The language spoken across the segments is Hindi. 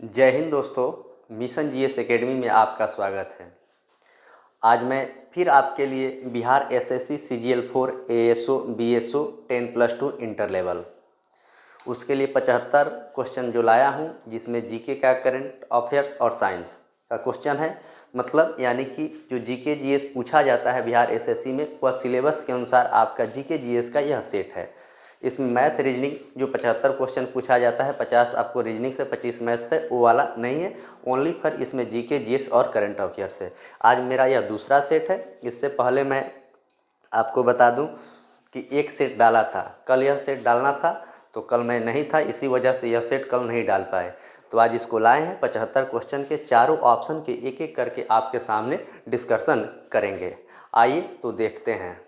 जय हिंद दोस्तों, मिशन जीएस एकेडमी में आपका स्वागत है। आज मैं फिर आपके लिए Bihar SSC CGL 4 ASO BSO 10+2 inter level उसके लिए 75 क्वेश्चन जो लाया हूं, जिसमें जीके का, करंट अफेयर्स और साइंस का क्वेश्चन है। मतलब यानी कि जो जीके जीएस पूछा जाता है बिहार एसएससी में, वह सिलेबस के अनुसार आपका जीके जीएस का यह सेट है। इसमें मैथ रीजनिंग जो 75 क्वेश्चन पूछा जाता है, 50 आपको रीजनिंग से, 25 मैथ से, वो वाला नहीं है। ओनली फॉर इसमें जीके जीएस और करंट अफेयर्स है। आज मेरा यह दूसरा सेट है। इससे पहले मैं आपको बता दूं कि एक सेट डाला था, कल यह सेट डालना था, तो कल मैं नहीं था, इसी वजह से यह सेट कल नहीं डाल पाए। तो आज इसको लाए हैं। 75 क्वेश्चन के चारों ऑप्शन के एक एक करके आपके सामने डिस्कशन करेंगे। आइए तो देखते हैं।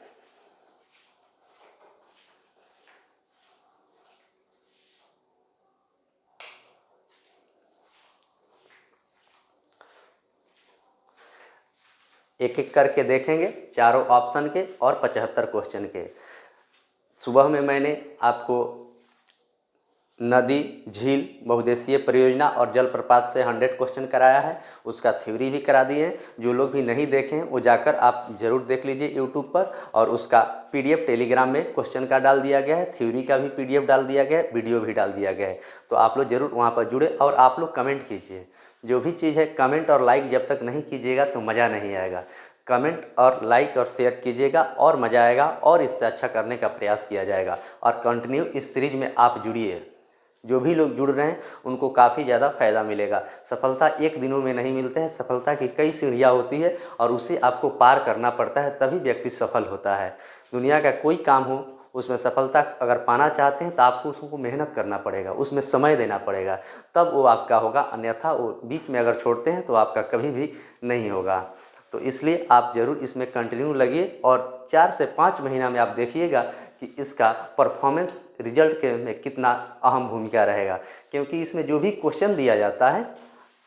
एक एक करके देखेंगे, चारों ऑप्शन के और 75 क्वेश्चन के। सुबह में मैंने आपको नदी, झील, बहुउद्देशीय परियोजना और जलप्रपात से 100 क्वेश्चन कराया है। उसका थ्योरी भी करा दिए हैं। जो लोग भी नहीं देखे हैं वो जाकर आप ज़रूर देख लीजिए यूट्यूब पर। और उसका पीडीएफ टेलीग्राम में क्वेश्चन का डाल दिया गया है, थ्योरी का भी पीडीएफ डाल दिया गया है, वीडियो भी डाल दिया गया है। तो आप लोग ज़रूर वहाँ पर जुड़े और आप लोग कमेंट कीजिए। जो भी चीज़ है, कमेंट और लाइक जब तक नहीं कीजिएगा तो मज़ा नहीं आएगा। कमेंट और लाइक और शेयर कीजिएगा और मज़ा आएगा, और इससे अच्छा करने का प्रयास किया जाएगा। और कंटिन्यू इस सीरीज में आप जुड़िए। जो भी लोग जुड़ रहे हैं उनको काफ़ी ज़्यादा फ़ायदा मिलेगा। सफलता एक दिनों में नहीं मिलते हैं, सफलता की कई सीढ़ियाँ होती है और उसे आपको पार करना पड़ता है, तभी व्यक्ति सफल होता है। दुनिया का कोई काम हो, उसमें सफलता अगर पाना चाहते हैं तो आपको उसको मेहनत करना पड़ेगा, उसमें समय देना पड़ेगा, तब वो आपका होगा। अन्यथा वो बीच में अगर छोड़ते हैं तो आपका कभी भी नहीं होगा। तो इसलिए आप ज़रूर इसमें कंटिन्यू लगिए और 4 से 5 महीना में आप देखिएगा कि इसका परफॉर्मेंस रिजल्ट के में कितना अहम भूमिका रहेगा। क्योंकि इसमें जो भी क्वेश्चन दिया जाता है,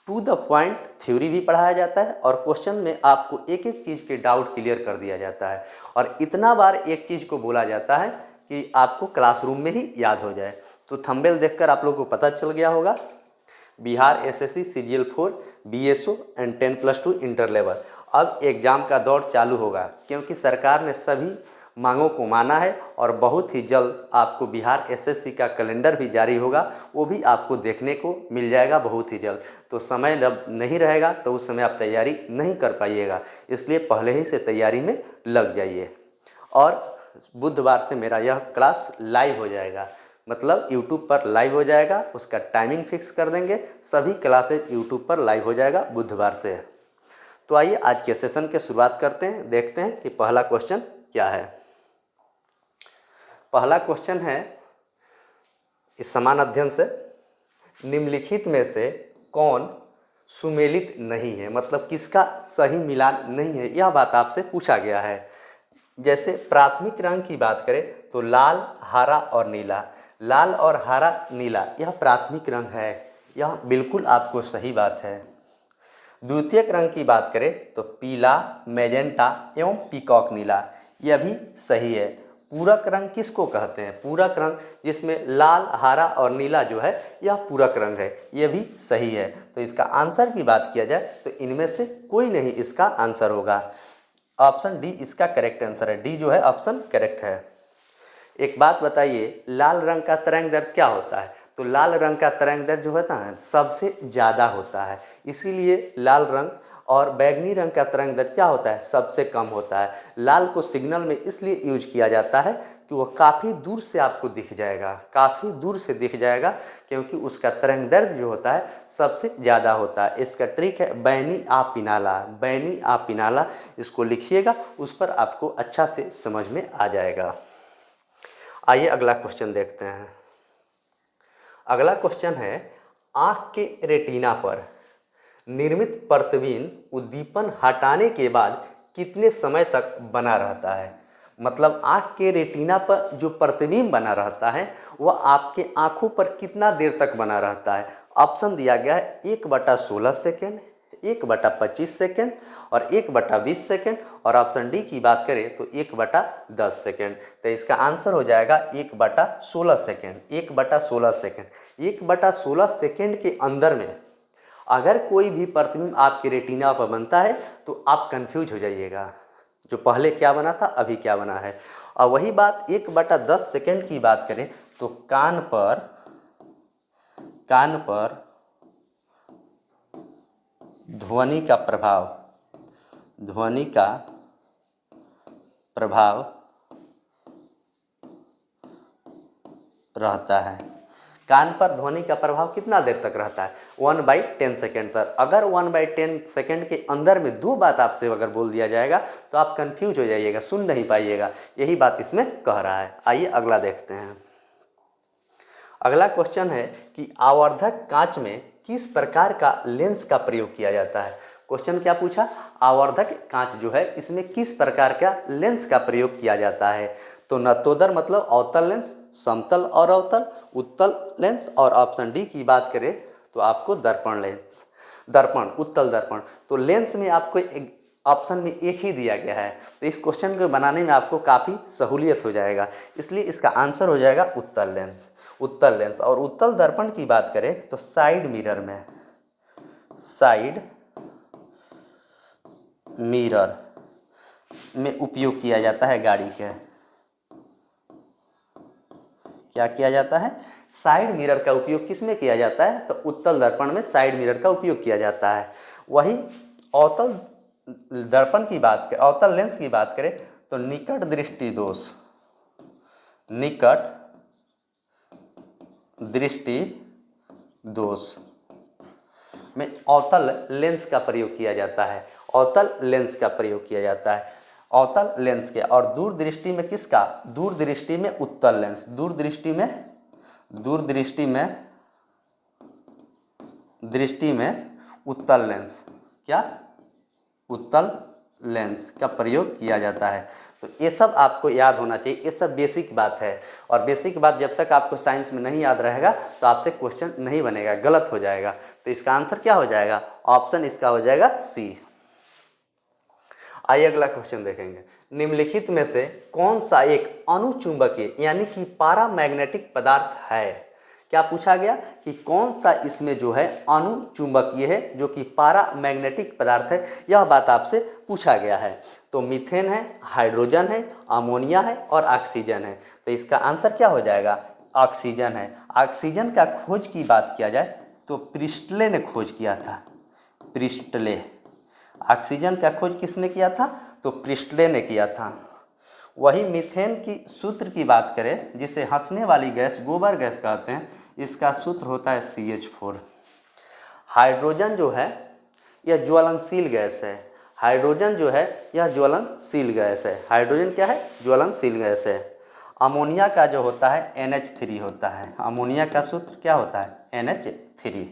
टू द पॉइंट थ्योरी भी पढ़ाया जाता है और क्वेश्चन में आपको एक एक चीज़ के डाउट क्लियर कर दिया जाता है। और इतना बार एक चीज़ को बोला जाता है कि आपको क्लासरूम में ही याद हो जाए। तो थंबनेल देखकर आप लोगों को पता चल गया होगा, Bihar SSC CGL 4 BSO and 10+2 inter level. अब एग्ज़ाम का दौर चालू होगा, क्योंकि सरकार ने सभी मांगों को माना है और बहुत ही जल्द आपको बिहार एसएससी का कैलेंडर भी जारी होगा। वो भी आपको देखने को मिल जाएगा बहुत ही जल्द। तो समय जब नहीं रहेगा तो उस समय आप तैयारी नहीं कर पाइएगा, इसलिए पहले ही से तैयारी में लग जाइए। और बुधवार से मेरा यह क्लास लाइव हो जाएगा, मतलब यूट्यूब पर लाइव हो जाएगा। उसका टाइमिंग फिक्स कर देंगे, सभी क्लासेज यूट्यूब पर लाइव हो जाएगा बुधवार से। तो आइए आज के सेशन के शुरुआत करते हैं। देखते हैं कि पहला क्वेश्चन क्या है। पहला क्वेश्चन है इस समान अध्ययन से, निम्नलिखित में से कौन सुमेलित नहीं है, मतलब किसका सही मिलान नहीं है, यह बात आपसे पूछा गया है। जैसे प्राथमिक रंग की बात करें तो लाल, हरा और नीला। लाल और हरा, नीला, यह प्राथमिक रंग है, यह बिल्कुल आपको सही बात है। द्वितीयक रंग की बात करें तो पीला, मैजेंटा एवं पीकॉक नीला, यह भी सही है। पूरक रंग किसको कहते हैं? पूरक रंग, जिसमें लाल, हरा और नीला जो है, यह पूरक रंग है, यह भी सही है। तो इसका आंसर की बात किया जाए तो इनमें से कोई नहीं इसका आंसर होगा। ऑप्शन डी इसका करेक्ट आंसर है। डी जो है ऑप्शन करेक्ट है। एक बात बताइए, लाल रंग का तरंग दैर्ध्य क्या होता है? तो लाल रंग का तरंग दैर्ध्य जो होता है सबसे ज़्यादा होता है, इसीलिए लाल रंग। और बैगनी रंग का तरंग दैर्ध्य क्या होता है? सबसे कम होता है। लाल को सिग्नल में इसलिए यूज किया जाता है कि वह काफ़ी दूर से आपको दिख जाएगा, काफ़ी दूर से दिख जाएगा, क्योंकि उसका तरंग दैर्ध्य जो होता है सबसे ज़्यादा होता है। इसका ट्रिक है बैनी आ पिनाला, बैनी आ पिनाला, इसको लिखिएगा, उस पर आपको अच्छा से समझ में आ जाएगा। आइए अगला क्वेश्चन देखते हैं। अगला क्वेश्चन है, आँख के रेटिना पर निर्मित प्रतिबिंब उद्दीपन हटाने के बाद कितने समय तक बना रहता है? मतलब आँख के रेटिना पर जो प्रतिबिंब बना रहता है वह आपके आँखों पर कितना देर तक बना रहता है? ऑप्शन दिया गया है 1/16 सेकेंड, 1/25 सेकेंड और 1/20 सेकेंड। और ऑप्शन डी की बात करें तो 1/10 सेकेंड। तो इसका आंसर हो जाएगा 1/16 सेकेंड, 1/16 सेकेंड। 1/16 सेकेंड के अंदर में अगर कोई भी प्रतिबिंब आपके रेटिना पर बनता है तो आप कंफ्यूज हो जाइएगा, जो पहले क्या बना था अभी क्या बना है। और वही बात 1/10 सेकंड की बात करें तो कान पर ध्वनि का प्रभाव रहता है। कान पर ध्वनि का प्रभाव कितना देर तक रहता है? 1/10 सेकेंड तक। अगर 1/10 सेकेंड के अंदर में 2 बात आपसे अगर बोल दिया जाएगा तो आप कंफ्यूज हो जाइएगा, सुन नहीं पाइएगा। यही बात इसमें कह रहा है। आइए अगला देखते हैं। अगला क्वेश्चन है कि आवर्धक कांच में किस प्रकार का लेंस का प्रयोग किया जाता है। क्वेश्चन क्या पूछा? आवर्धक कांच जो है इसमें किस प्रकार का लेंस का प्रयोग किया जाता है। तो नतोदर मतलब अवतल लेंस, समतल और अवतल, उत्तल लेंस, और ऑप्शन डी की बात करें तो आपको दर्पण, उत्तल दर्पण। तो लेंस में आपको ऑप्शन में एक ही दिया गया है, तो इस क्वेश्चन को बनाने में आपको काफ़ी सहूलियत हो जाएगा, इसलिए इसका आंसर हो जाएगा उत्तल लेंस। और उत्तल दर्पण की बात करें तो साइड मिरर में उपयोग किया जाता है गाड़ी के। क्या किया जाता है? साइड मिरर का उपयोग किस में किया जाता है? तो उत्तल दर्पण में साइड मिरर का उपयोग किया जाता है। वही अवतल अवतल लेंस की बात करें तो निकट दृष्टि दोष में अवतल लेंस का प्रयोग किया जाता है। अवतल लेंस के। और दूर दृष्टि में किसका? दूर दृष्टि में उत्तल लेंस। दूर दृष्टि में उत्तल लेंस। क्या? उत्तल लेंस का प्रयोग किया जाता है। तो ये सब आपको याद होना चाहिए, ये सब बेसिक बात है। और बेसिक बात जब तक आपको साइंस में नहीं याद रहेगा तो आपसे क्वेश्चन नहीं बनेगा, गलत हो जाएगा। तो इसका आंसर क्या हो जाएगा? ऑप्शन इसका हो जाएगा सी। आइए अगला क्वेश्चन देखेंगे। निम्नलिखित में से कौन सा एक अनुचुंबकीय यानी कि पारामैग्नेटिक पदार्थ है? क्या पूछा गया कि कौन सा इसमें जो है अनुचुंबकीय है, जो कि पारामैग्नेटिक पदार्थ है, यह बात आपसे पूछा गया है। तो मीथेन है, हाइड्रोजन है, अमोनिया है और ऑक्सीजन है। तो इसका आंसर क्या हो जाएगा? ऑक्सीजन है। ऑक्सीजन का खोज की बात किया जाए तो प्रिस्टले ने खोज किया था। ऑक्सीजन का खोज किसने किया था? तो प्रिस्टले ने किया था। वही मीथेन की सूत्र की बात करें, जिसे हंसने वाली गैस गोबर गैस कहते हैं, इसका सूत्र होता है CH4। हाइड्रोजन जो है यह ज्वलनशील गैस है। हाइड्रोजन क्या है? ज्वलनशील गैस है। अमोनिया का जो होता है NH3 होता है। अमोनिया का सूत्र क्या होता है? NH3।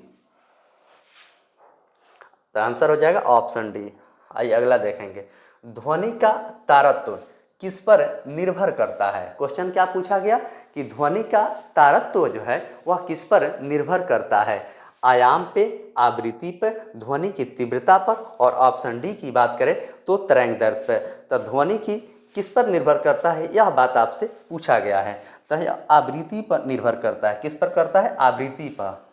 तो आंसर हो जाएगा ऑप्शन डी। आइए अगला देखेंगे। ध्वनि का तारत्व किस पर निर्भर करता है? क्वेश्चन क्या पूछा गया कि ध्वनि का तारत्व जो है वह किस पर निर्भर करता है? आयाम पे, आवृत्ति पे, ध्वनि की तीव्रता पर, और ऑप्शन डी की बात करें तो तरंग दैर्ध्य पे। तो ध्वनि की किस पर निर्भर करता है यह बात आपसे पूछा गया है। तो आवृत्ति पर निर्भर करता है। किस पर करता है? आवृत्ति पर।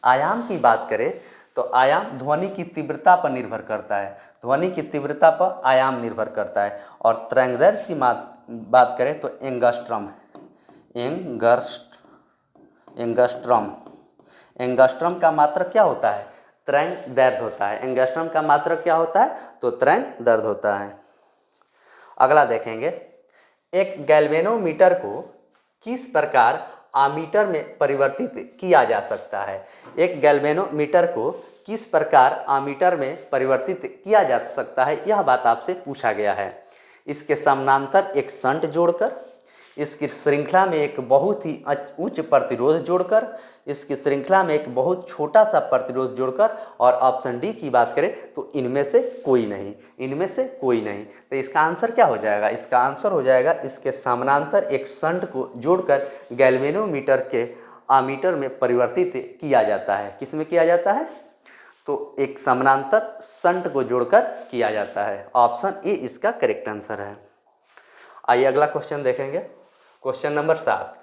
आयाम की बात करें तो आयाम ध्वनि की तीव्रता पर निर्भर करता है। ध्वनि की तीव्रता पर आयाम निर्भर करता है। और तरंगदैर्ध्य की बात करें तो एंगस्ट्रम का मात्रक क्या होता है? तरंग दैर्ध्य होता है। एंगस्ट्रम का मात्रक क्या होता है? तो तरंग दैर्ध्य होता है। अगला देखेंगे। एक गैल्वेनोमीटर को किस प्रकार आमीटर में परिवर्तित किया जा सकता है? एक गैल्वेनोमीटर को किस प्रकार आमीटर में परिवर्तित किया जा सकता है यह बात आपसे पूछा गया है। इसके समानांतर एक शंट जोड़कर, इसकी श्रृंखला में एक बहुत ही उच्च प्रतिरोध जोड़कर, इसकी श्रृंखला में एक बहुत छोटा सा प्रतिरोध जोड़कर, और ऑप्शन डी की बात करें तो इनमें से कोई नहीं। तो इसका आंसर क्या हो जाएगा? इसका आंसर हो जाएगा इसके समानांतर एक शंट को जोड़कर गैल्वेनोमीटर के आमीटर में परिवर्तित किया जाता है। किस में किया जाता है? तो एक समानांतर शंट को जोड़कर किया जाता है। ऑप्शन ए इसका करेक्ट आंसर है। आइए अगला क्वेश्चन देखेंगे। Question number 7।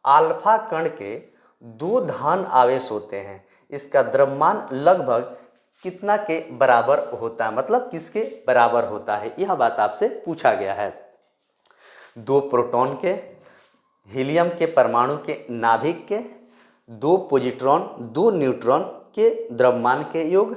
अल्फा कण के 2 धन आवेश होते हैं, इसका द्रव्यमान लगभग कितना के बराबर होता है, मतलब किसके बराबर होता है, यह बात आपसे पूछा गया है। 2 प्रोटॉन के, हीलियम के परमाणु के नाभिक के, 2 पॉजिट्रॉन 2 न्यूट्रॉन के द्रव्यमान के योग।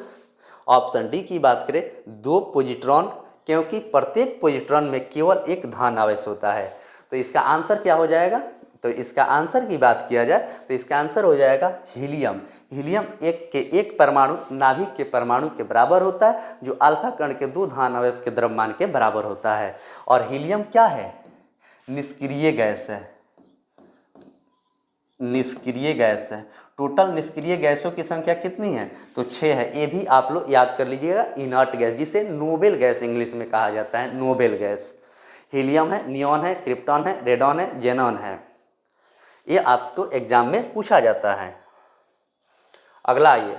ऑप्शन डी की बात करें 2 पॉजिट्रॉन, क्योंकि प्रत्येक पॉजिट्रॉन में केवल एक धन आवेश होता है। तो इसका आंसर क्या हो जाएगा, तो इसका आंसर की बात किया जाए तो इसका आंसर हो जाएगा हीलियम। हीलियम एक परमाणु नाभिक के परमाणु के बराबर होता है, जो अल्फा कण के 2 धन आवेश के द्रव्यमान के बराबर होता है। और हीलियम क्या है, निष्क्रिय गैस है, निष्क्रिय गैस है। टोटल निष्क्रिय गैसों की संख्या कितनी है, तो 6 है। ये भी आप लोग याद कर लीजिएगा, इनर्ट गैस, जिसे नोबेल गैस इंग्लिश में कहा जाता है, नोबेल गैस। हीलियम है, नियॉन है, क्रिप्टॉन है, रेडॉन है, जेनॉन है। ये आपको एग्जाम में पूछा जाता है। अगला आइए,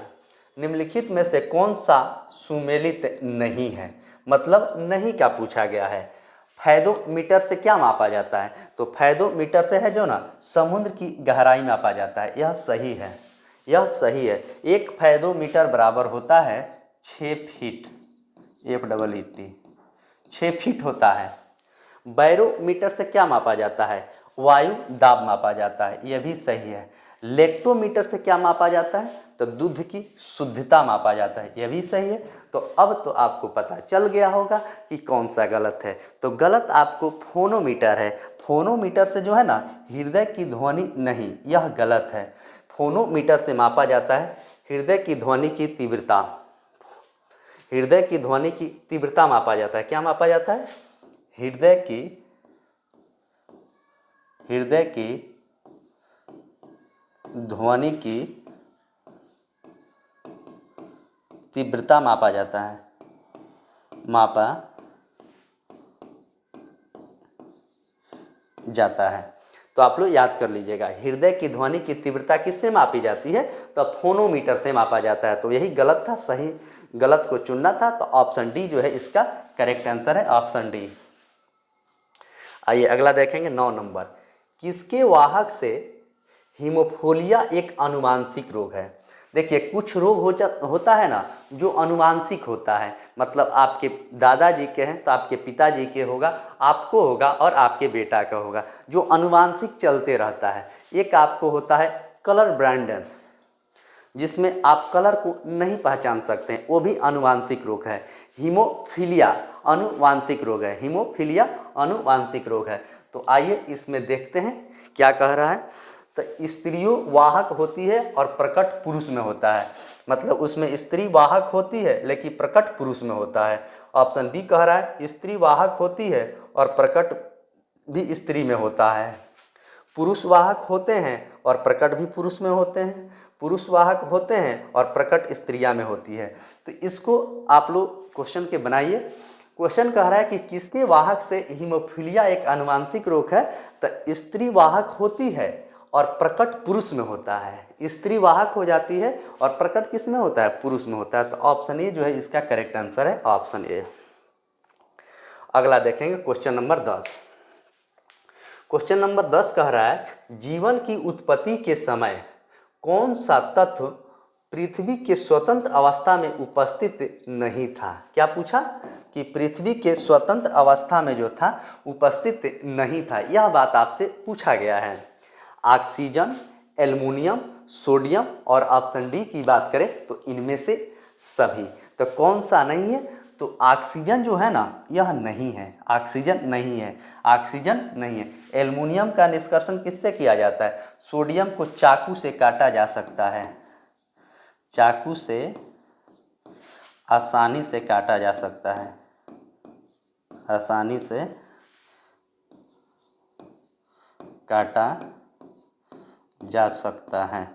निम्नलिखित में से कौन सा सुमेलित नहीं है, मतलब नहीं क्या पूछा गया है। फैदोमीटर से क्या मापा जाता है, तो फैदोमीटर से है जो ना समुद्र की गहराई मापा जाता है, यह सही है, यह सही है। 1 फैदोमीटर बराबर होता है 6 फीट, FEET 6 फीट होता है। बैरोमीटर से क्या मापा जाता है, वायु दाब मापा जाता है, यह भी सही है। लेक्टोमीटर से क्या मापा जाता है, तो दूध की शुद्धता मापा जाता है, यह भी सही है। तो अब तो आपको पता चल गया होगा कि कौन सा गलत है। तो गलत आपको फोनोमीटर है। फोनोमीटर से जो है ना हृदय की ध्वनि नहीं, यह गलत है। फोनोमीटर से मापा जाता है हृदय की ध्वनि की तीव्रता, हृदय की ध्वनि की तीव्रता मापा जाता है। क्या मापा जाता है, हृदय की ध्वनि की तीव्रता मापा जाता है, मापा जाता है। तो आप लोग याद कर लीजिएगा, हृदय की ध्वनि की तीव्रता किससे मापी जाती है, तो फोनोमीटर से मापा जाता है। तो यही गलत था, सही गलत को चुनना था। तो ऑप्शन डी जो है इसका करेक्ट आंसर है, ऑप्शन डी। आइए अगला देखेंगे 9 नंबर, किसके वाहक से हीमोफीलिया एक आनुवांशिक रोग है। देखिए कुछ रोग होता है ना जो आनुवांशिक होता है, मतलब आपके दादाजी के हैं तो आपके पिताजी के होगा, आपको होगा और आपके बेटा का होगा, जो आनुवांशिक चलते रहता है। एक आपको होता है कलर ब्लाइंडनेस, जिसमें आप कलर को नहीं पहचान सकते हैं, वो भी आनुवांशिक रोग है। हीमोफीलिया आनुवांशिक रोग है, हीमोफीलिया आनुवांशिक रोग है। तो आइए इसमें देखते हैं क्या कह रहा है। तो स्त्रियों वाहक होती है और प्रकट पुरुष में होता है, मतलब उसमें स्त्री वाहक होती है लेकिन प्रकट पुरुष में होता है। ऑप्शन बी कह रहा है स्त्री वाहक होती है और प्रकट भी स्त्री में होता है। पुरुष वाहक होते हैं और प्रकट भी पुरुष में होते हैं, पुरुष वाहक होते हैं और प्रकट स्त्रियां में होती है। तो इसको आप लोग क्वेश्चन के बनाइए। क्वेश्चन कह रहा है कि किसके वाहक से हीमोफीलिया एक आनुवांशिक रोग है, तो स्त्री वाहक होती है और प्रकट पुरुष में होता है। स्त्री वाहक हो जाती है और प्रकट किस में होता है, पुरुष में होता है। तो ऑप्शन ए जो है इसका करेक्ट आंसर है, ऑप्शन ए। अगला देखेंगे क्वेश्चन नंबर 10। क्वेश्चन नंबर 10 कह रहा है जीवन की उत्पत्ति के समय कौन सा तत्व पृथ्वी के स्वतंत्र अवस्था में उपस्थित नहीं था। क्या पूछा कि पृथ्वी के स्वतंत्र अवस्था में जो था उपस्थित नहीं था, यह बात आपसे पूछा गया है। ऑक्सीजन, एल्युमिनियम, सोडियम और ऑप्शन डी की बात करें तो इनमें से सभी। तो कौन सा नहीं है, तो ऑक्सीजन जो है ना यह नहीं है, ऑक्सीजन नहीं है, ऑक्सीजन नहीं है। एल्युमिनियम का निष्कर्षण किससे किया जाता है, सोडियम को चाकू से काटा जा सकता है, चाकू से आसानी से काटा जा सकता है, आसानी से काटा जा सकता है,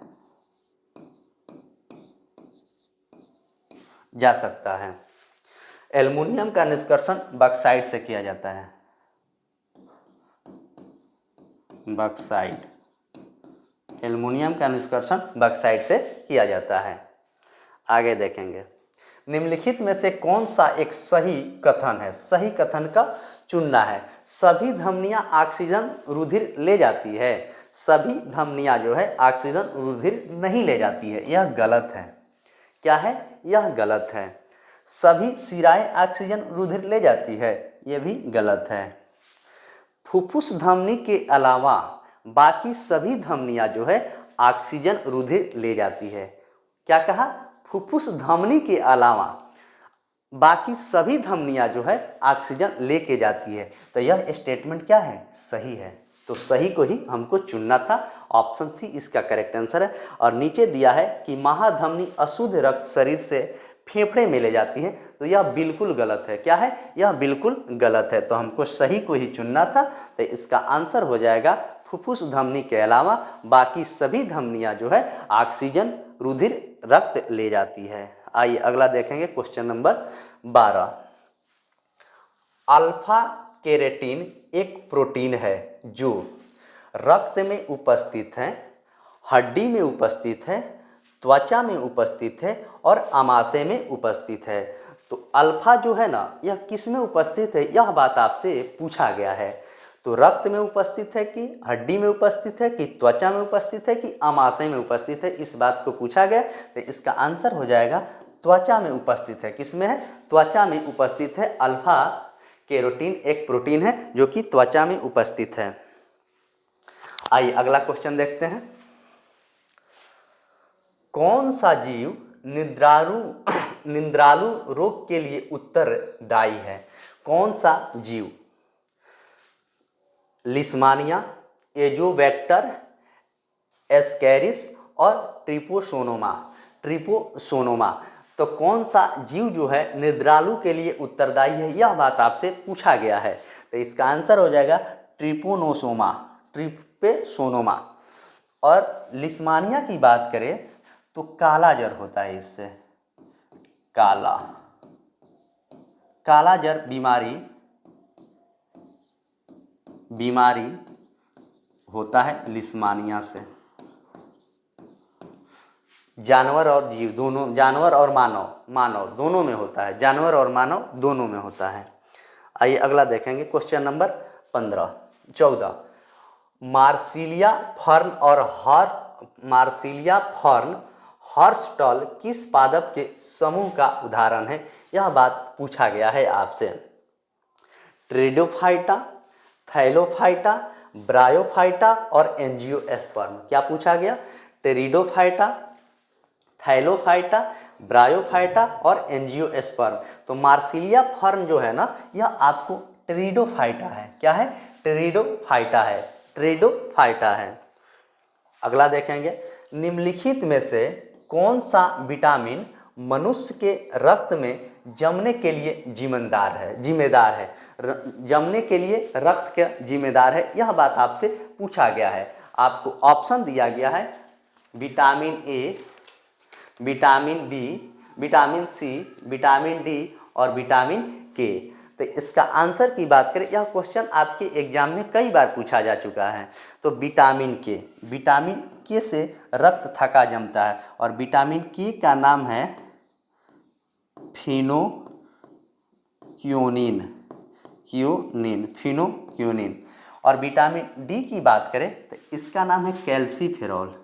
जा सकता है। एल्युमिनियम का निष्कर्षण बॉक्साइट से किया जाता है, बॉक्साइट, एल्युमिनियम का निष्कर्षण बॉक्साइट से किया जाता है। आगे देखेंगे निम्नलिखित में से कौन सा एक सही कथन है। सही कथन का चुनना है। सभी धमनियां ऑक्सीजन रुधिर ले जाती है, सभी धमनियां जो है ऑक्सीजन रुधिर नहीं ले जाती है, यह गलत है। क्या है? यह गलत है। सभी शिराएं ऑक्सीजन रुधिर ले जाती है, यह भी गलत है। फुफ्फुस धमनी के अलावा बाकी सभी धमनियां जो है ऑक्सीजन रुधिर ले जाती है। क्या कहा? फुफ्फुस धमनी के अलावा बाकी सभी धमनियां जो है ऑक्सीजन लेके जाती है। तो यह स्टेटमेंट क्या है? सही है। तो सही को ही हमको चुनना था। ऑप्शन सी इसका करेक्ट आंसर है। और नीचे दिया है कि महाधमनी अशुद्ध रक्त शरीर से फेफड़े में ले जाती है, तो यह बिल्कुल गलत है। क्या है? यह बिल्कुल गलत है। तो हमको सही को ही चुनना था। तो इसका आंसर हो जाएगा फुफ्फुस धमनी के अलावा बाकी सभी धमनियां जो है ऑक्सीजन रुधिर रक्त ले जाती है। आइए अगला देखेंगे, क्वेश्चन नंबर 12। अल्फा केरेटिन एक प्रोटीन है जो रक्त में उपस्थित है, हड्डी में उपस्थित है, त्वचा में उपस्थित है और आमाशय में उपस्थित है। तो अल्फा जो है ना, यह किस में उपस्थित है, यह बात आपसे पूछा गया है। तो रक्त में उपस्थित है कि हड्डी में उपस्थित है कि त्वचा में उपस्थित है कि आमाशय में उपस्थित है, इस बात को पूछा गया। तो इसका आंसर हो जाएगा त्वचा में उपस्थित है। किस में है? त्वचा में उपस्थित है। अल्फा केरोटीन एक प्रोटीन है जो कि त्वचा में उपस्थित है। आइए अगला क्वेश्चन देखते हैं। कौन सा जीव निद्रालु रोग के लिए उत्तरदायी है? कौन सा जीव? लिस्मानिया, एजोवेक्टर, एस्केरिस और ट्रिपोसोनोमा। ट्रिपोसोनोमा। तो कौन सा जीव जो है निद्रालु के लिए उत्तरदायी है, यह बात आपसे पूछा गया है। तो इसका आंसर हो जाएगा ट्रिपोनोसोमा, ट्रिपेसोनोमा। और लिस्मानिया की बात करें तो काला जर होता है इससे, काला जर बीमारी होता है लिस्मानिया से। जानवर और जीव दोनों, जानवर और मानव दोनों में होता है, जानवर और मानव दोनों में होता है। आइए अगला देखेंगे, क्वेश्चन नंबर 14। मार्सिलिया फर्न हॉर्सटॉल किस पादप के समूह का उदाहरण है? यह बात पूछा गया है आपसे। ट्रेडोफाइटा, थैलोफाइटा, ब्रायोफाइटा और एंजियोस्पर्म। क्या पूछा गया? टेरिडोफाइटा, थैलोफाइटा, ब्रायोफाइटा और एंजियोस्पर्म। तो मार्सिलिया फर्न जो है ना, यह आपको टेरिडोफाइटा है। क्या है? टेरिडोफाइटा है, टेरिडोफाइटा है। अगला देखेंगे, निम्नलिखित में से कौन सा विटामिन मनुष्य के रक्त में जमने के लिए जिम्मेदार है? जमने के लिए रक्त का जिम्मेदार है, यह बात आपसे पूछा गया है। आपको ऑप्शन दिया गया है vitamin A, vitamin B, vitamin C, vitamin D और विटामिन के। तो इसका आंसर की बात करें, यह क्वेश्चन आपके एग्जाम में कई बार पूछा जा चुका है। तो विटामिन के से रक्त थका जमता है और विटामिन के का नाम है फिनोक्यूनिन। और विटामिन डी की बात करें तो इसका नाम है कैल्सीफेरॉल।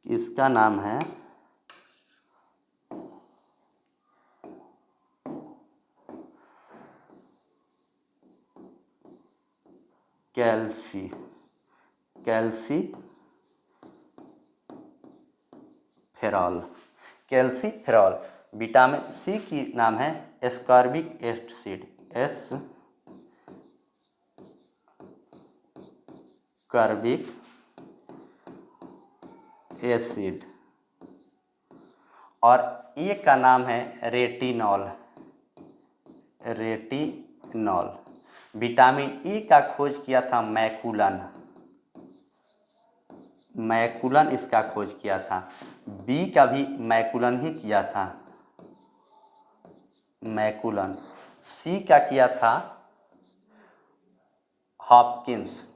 इसका नाम है कैल्सीफेरॉल। विटामिन सी की नाम है एस्कॉर्बिक एसिड, एस्कॉर्बिक एसिड। और ए का नाम है रेटिनॉल। विटामिन ई का खोज किया था मैकुलन इसका खोज किया था। बी का भी मैकुलन ही किया था, मैकुलन। सी का किया था हॉपकिंस।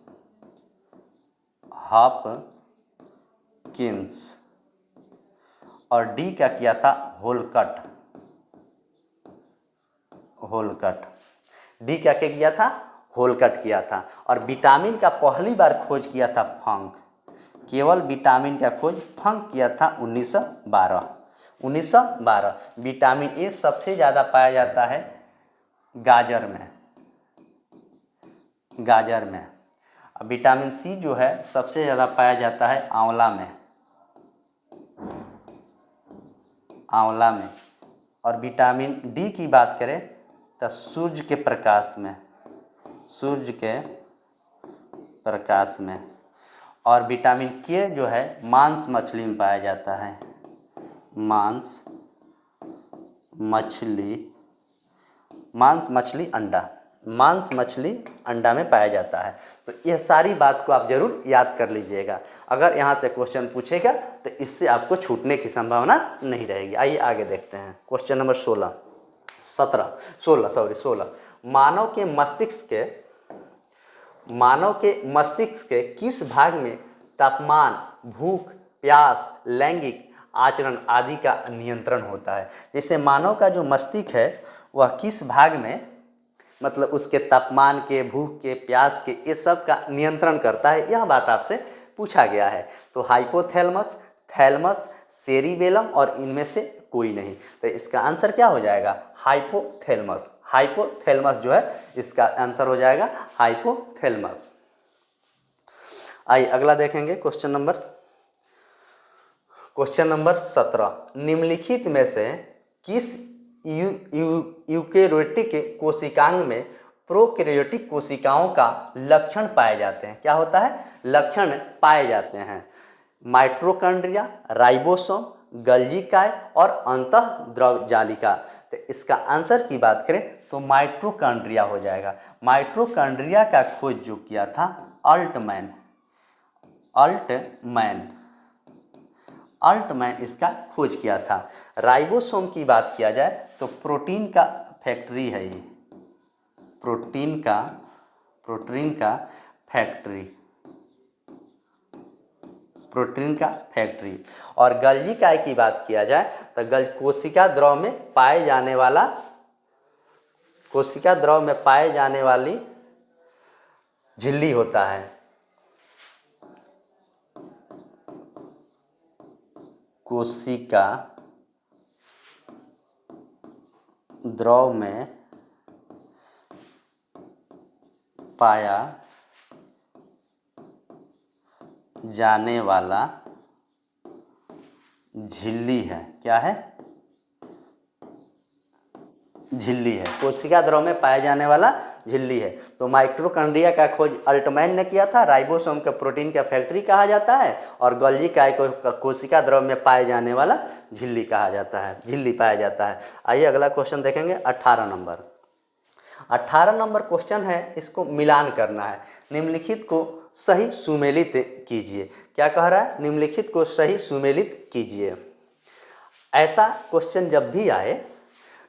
और डी का किया था होलकट। डी क्या क्या किया था? होलकट किया था। और विटामिन का पहली बार खोज किया था फंक। केवल विटामिन का खोज फंक किया था 1912। 1912। विटामिन ए सबसे ज़्यादा पाया जाता है गाजर में, गाजर में। विटामिन सी जो है सबसे ज़्यादा पाया जाता है आंवला में, आंवला में। और विटामिन डी की बात करें तो सूर्य के प्रकाश में, सूर्य के प्रकाश में। और विटामिन के जो है मांस मछली में पाया जाता है, मांस मछली, मांस मछली अंडा, मांस मछली अंडा में पाया जाता है। तो यह सारी बात को आप जरूर याद कर लीजिएगा। अगर यहाँ से क्वेश्चन पूछेगा तो इससे आपको छूटने की संभावना नहीं रहेगी। आइए आगे देखते हैं। क्वेश्चन नंबर 16 मानव के मस्तिष्क के किस भाग में तापमान, भूख, प्यास, लैंगिक आचरण आदि का नियंत्रण होता है? जैसे मानव का जो मस्तिष्क है वह किस भाग में, मतलब उसके तापमान के, भूख के, प्यास के, ये सब का नियंत्रण करता है, यह बात आपसे पूछा गया है। तो हाइपोथैलेमस, थैलेमस, सेरिबेलम और इनमें से कोई नहीं। तो इसका आंसर क्या हो जाएगा? हाइपोथैलेमस। हाइपोथैलेमस जो है इसका आंसर हो जाएगा हाइपोथैलेमस। आइए अगला देखेंगे। Question number 17। निम्नलिखित में से किस यूकेरियोटिक कोशिकांग में प्रोकैरियोटिक कोशिकाओं का लक्षण पाए जाते हैं? क्या होता है? लक्षण पाए जाते हैं। माइटोकॉन्ड्रिया, राइबोसोम, गोल्गी काय और अंतःद्रव जालिका। तो इसका आंसर की बात करें तो माइटोकॉन्ड्रिया हो जाएगा। माइटोकॉन्ड्रिया का खोज जो किया था अल्टमैन इसका खोज किया था। राइबोसोम की बात किया जाए तो प्रोटीन का फैक्ट्री है ये, प्रोटीन का फैक्ट्री। और गोल्गी काय की बात किया जाए तो कोशिका द्रव में पाए जाने वाली झिल्ली होता है। कोशिका द्रव में पाया जाने वाला झिल्ली है। क्या है? झिल्ली है। कोशिका द्रव में पाया जाने वाला झिल्ली है। तो माइटोकॉन्ड्रिया का खोज अल्टमैन ने किया था। राइबोसोम को प्रोटीन का फैक्ट्री कहा जाता है और गोल्गी काय को कोशिका द्रव में पाए जाने वाला झिल्ली कहा जाता है, झिल्ली पाया जाता है। आइए अगला क्वेश्चन देखेंगे। 18 नंबर क्वेश्चन है, इसको मिलान करना है। निम्नलिखित को सही सुमेलित कीजिए। क्या कह रहा है? निम्नलिखित को सही सुमेलित कीजिए। ऐसा क्वेश्चन जब भी आए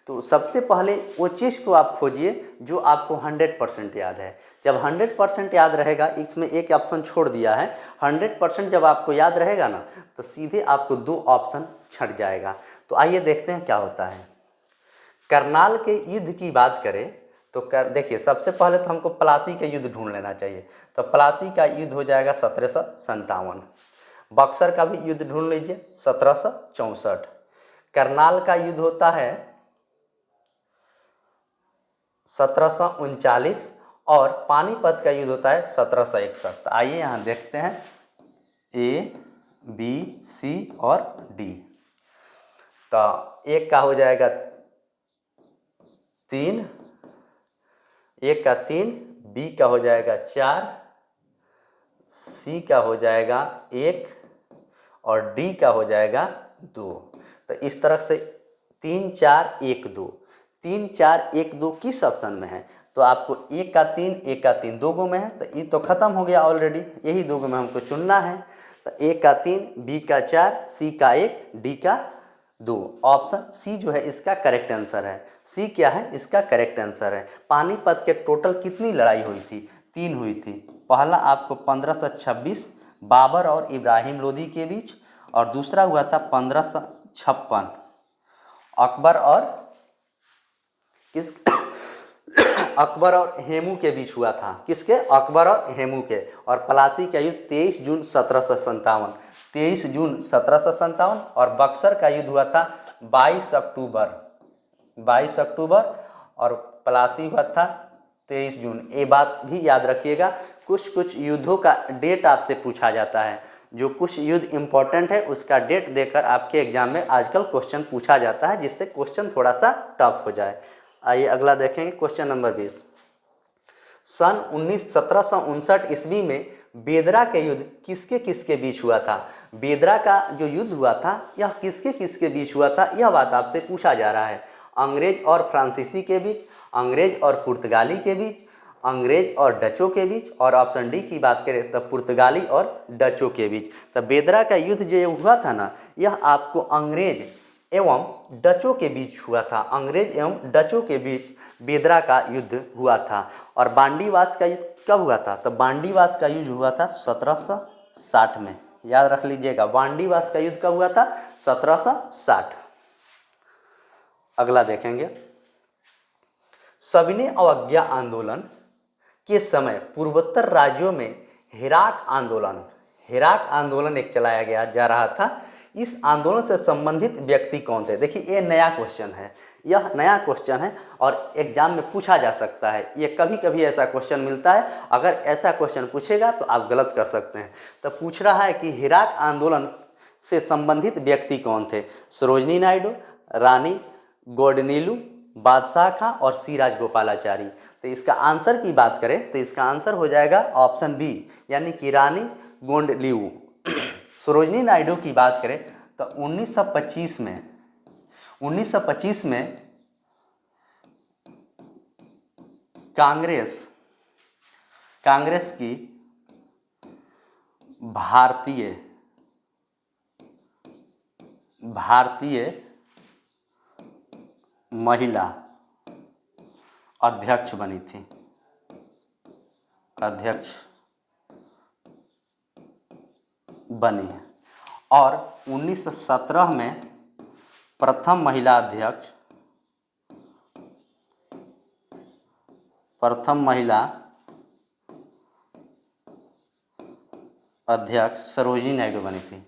तो सबसे पहले वो चीज़ को आप खोजिए जो आपको 100% याद है। जब 100% याद रहेगा, इसमें एक ऑप्शन छोड़ दिया है, 100% जब आपको याद रहेगा ना तो सीधे आपको 2 ऑप्शन छट जाएगा। तो आइए देखते हैं क्या होता है। करनाल के युद्ध की बात करें तो देखिए, सबसे पहले तो हमको प्लासी के युद्ध ढूंढ लेना चाहिए। तो प्लासी का युद्ध हो जाएगा 1757। बक्सर का भी युद्ध ढूंढ लीजिए, 1764। करनाल का युद्ध होता है 1739 और पानीपत का युद्ध होता है 1761। तो आइए यहाँ देखते हैं A, B, C और D। तो एक का हो जाएगा 3, एक का 3, B का हो जाएगा 4, C का हो जाएगा 1 और D का हो जाएगा 2। तो इस तरह से 3, 4, 1, 2, 3, 4, 1, 2 किस ऑप्शन में है? तो आपको एक का 3, एक का 3 दो गो में है, तो ये तो खत्म हो गया ऑलरेडी, यही दो गो में हमको चुनना है। तो एक का 3, B का 4, C का 1, D का 2। ऑप्शन सी जो है इसका करेक्ट आंसर है। सी क्या है? इसका करेक्ट आंसर है। पानीपत के टोटल कितनी लड़ाई हुई थी? 3 हुई थी। पहला आपको 1526 बाबर और इब्राहिम लोदी के बीच, और दूसरा हुआ था 1556 अकबर और किस अकबर और हेमू के बीच हुआ था। किसके? अकबर और हेमू के। और प्लासी का युद्ध 23 जून 1757, 23 जून 1757। और बक्सर का युद्ध हुआ था 22 अक्टूबर, 22 अक्टूबर। और प्लासी हुआ था 23 जून। ये बात भी याद रखिएगा, कुछ कुछ युद्धों का डेट आपसे पूछा जाता है। जो कुछ युद्ध इंपॉर्टेंट है उसका डेट देकर आपके एग्जाम में आजकल क्वेश्चन पूछा जाता है, जिससे क्वेश्चन थोड़ा सा टफ हो जाए। आइए अगला देखेंगे, क्वेश्चन नंबर 20। सन 1759 ईस्वी में बेदरा के युद्ध किसके किसके बीच हुआ था? बेदरा का जो युद्ध हुआ था यह किसके किसके बीच हुआ था, यह बात आपसे पूछा जा रहा है। अंग्रेज और फ्रांसीसी के बीच, अंग्रेज और पुर्तगाली के बीच, अंग्रेज और डचों के बीच, और ऑप्शन डी की बात करें तो पुर्तगाली और डचों के बीच। तो बेदरा का युद्ध जो हुआ था ना, यह आपको अंग्रेज एवं डचों के बीच हुआ था। अंग्रेज एवं डचों के बीच बेदरा का युद्ध हुआ था। और बांडीवास का युद्ध कब हुआ था? तो बांडीवास का युद्ध हुआ था 1760 में। याद रख लीजिएगा, बांडीवास का युद्ध कब हुआ था? 1760। अगला देखेंगे, सविनय अवज्ञा आंदोलन के समय पूर्वोत्तर राज्यों में हिराक आंदोलन एक चलाया गया जा रहा था। इस आंदोलन से संबंधित व्यक्ति कौन थे? देखिए ये नया क्वेश्चन है, यह नया क्वेश्चन है और एग्जाम में पूछा जा सकता है। ये कभी कभी ऐसा क्वेश्चन मिलता है, अगर ऐसा क्वेश्चन पूछेगा तो आप गलत कर सकते हैं। तो पूछ रहा है कि हिराक आंदोलन से संबंधित व्यक्ति कौन थे? सरोजनी नायडू, रानी गौडनीलू, बादशाह खां और सी राजगोपालाचारी। तो इसका आंसर की बात करें तो इसका आंसर हो जाएगा ऑप्शन बी, यानी कि रानी गोंडलीऊ। सरोजनी नायडू की बात करें तो 1925 में कांग्रेस की भारतीय महिला अध्यक्ष बनी थी, और 1917 में प्रथम महिला अध्यक्ष सरोजिनी नायडू बनी थी।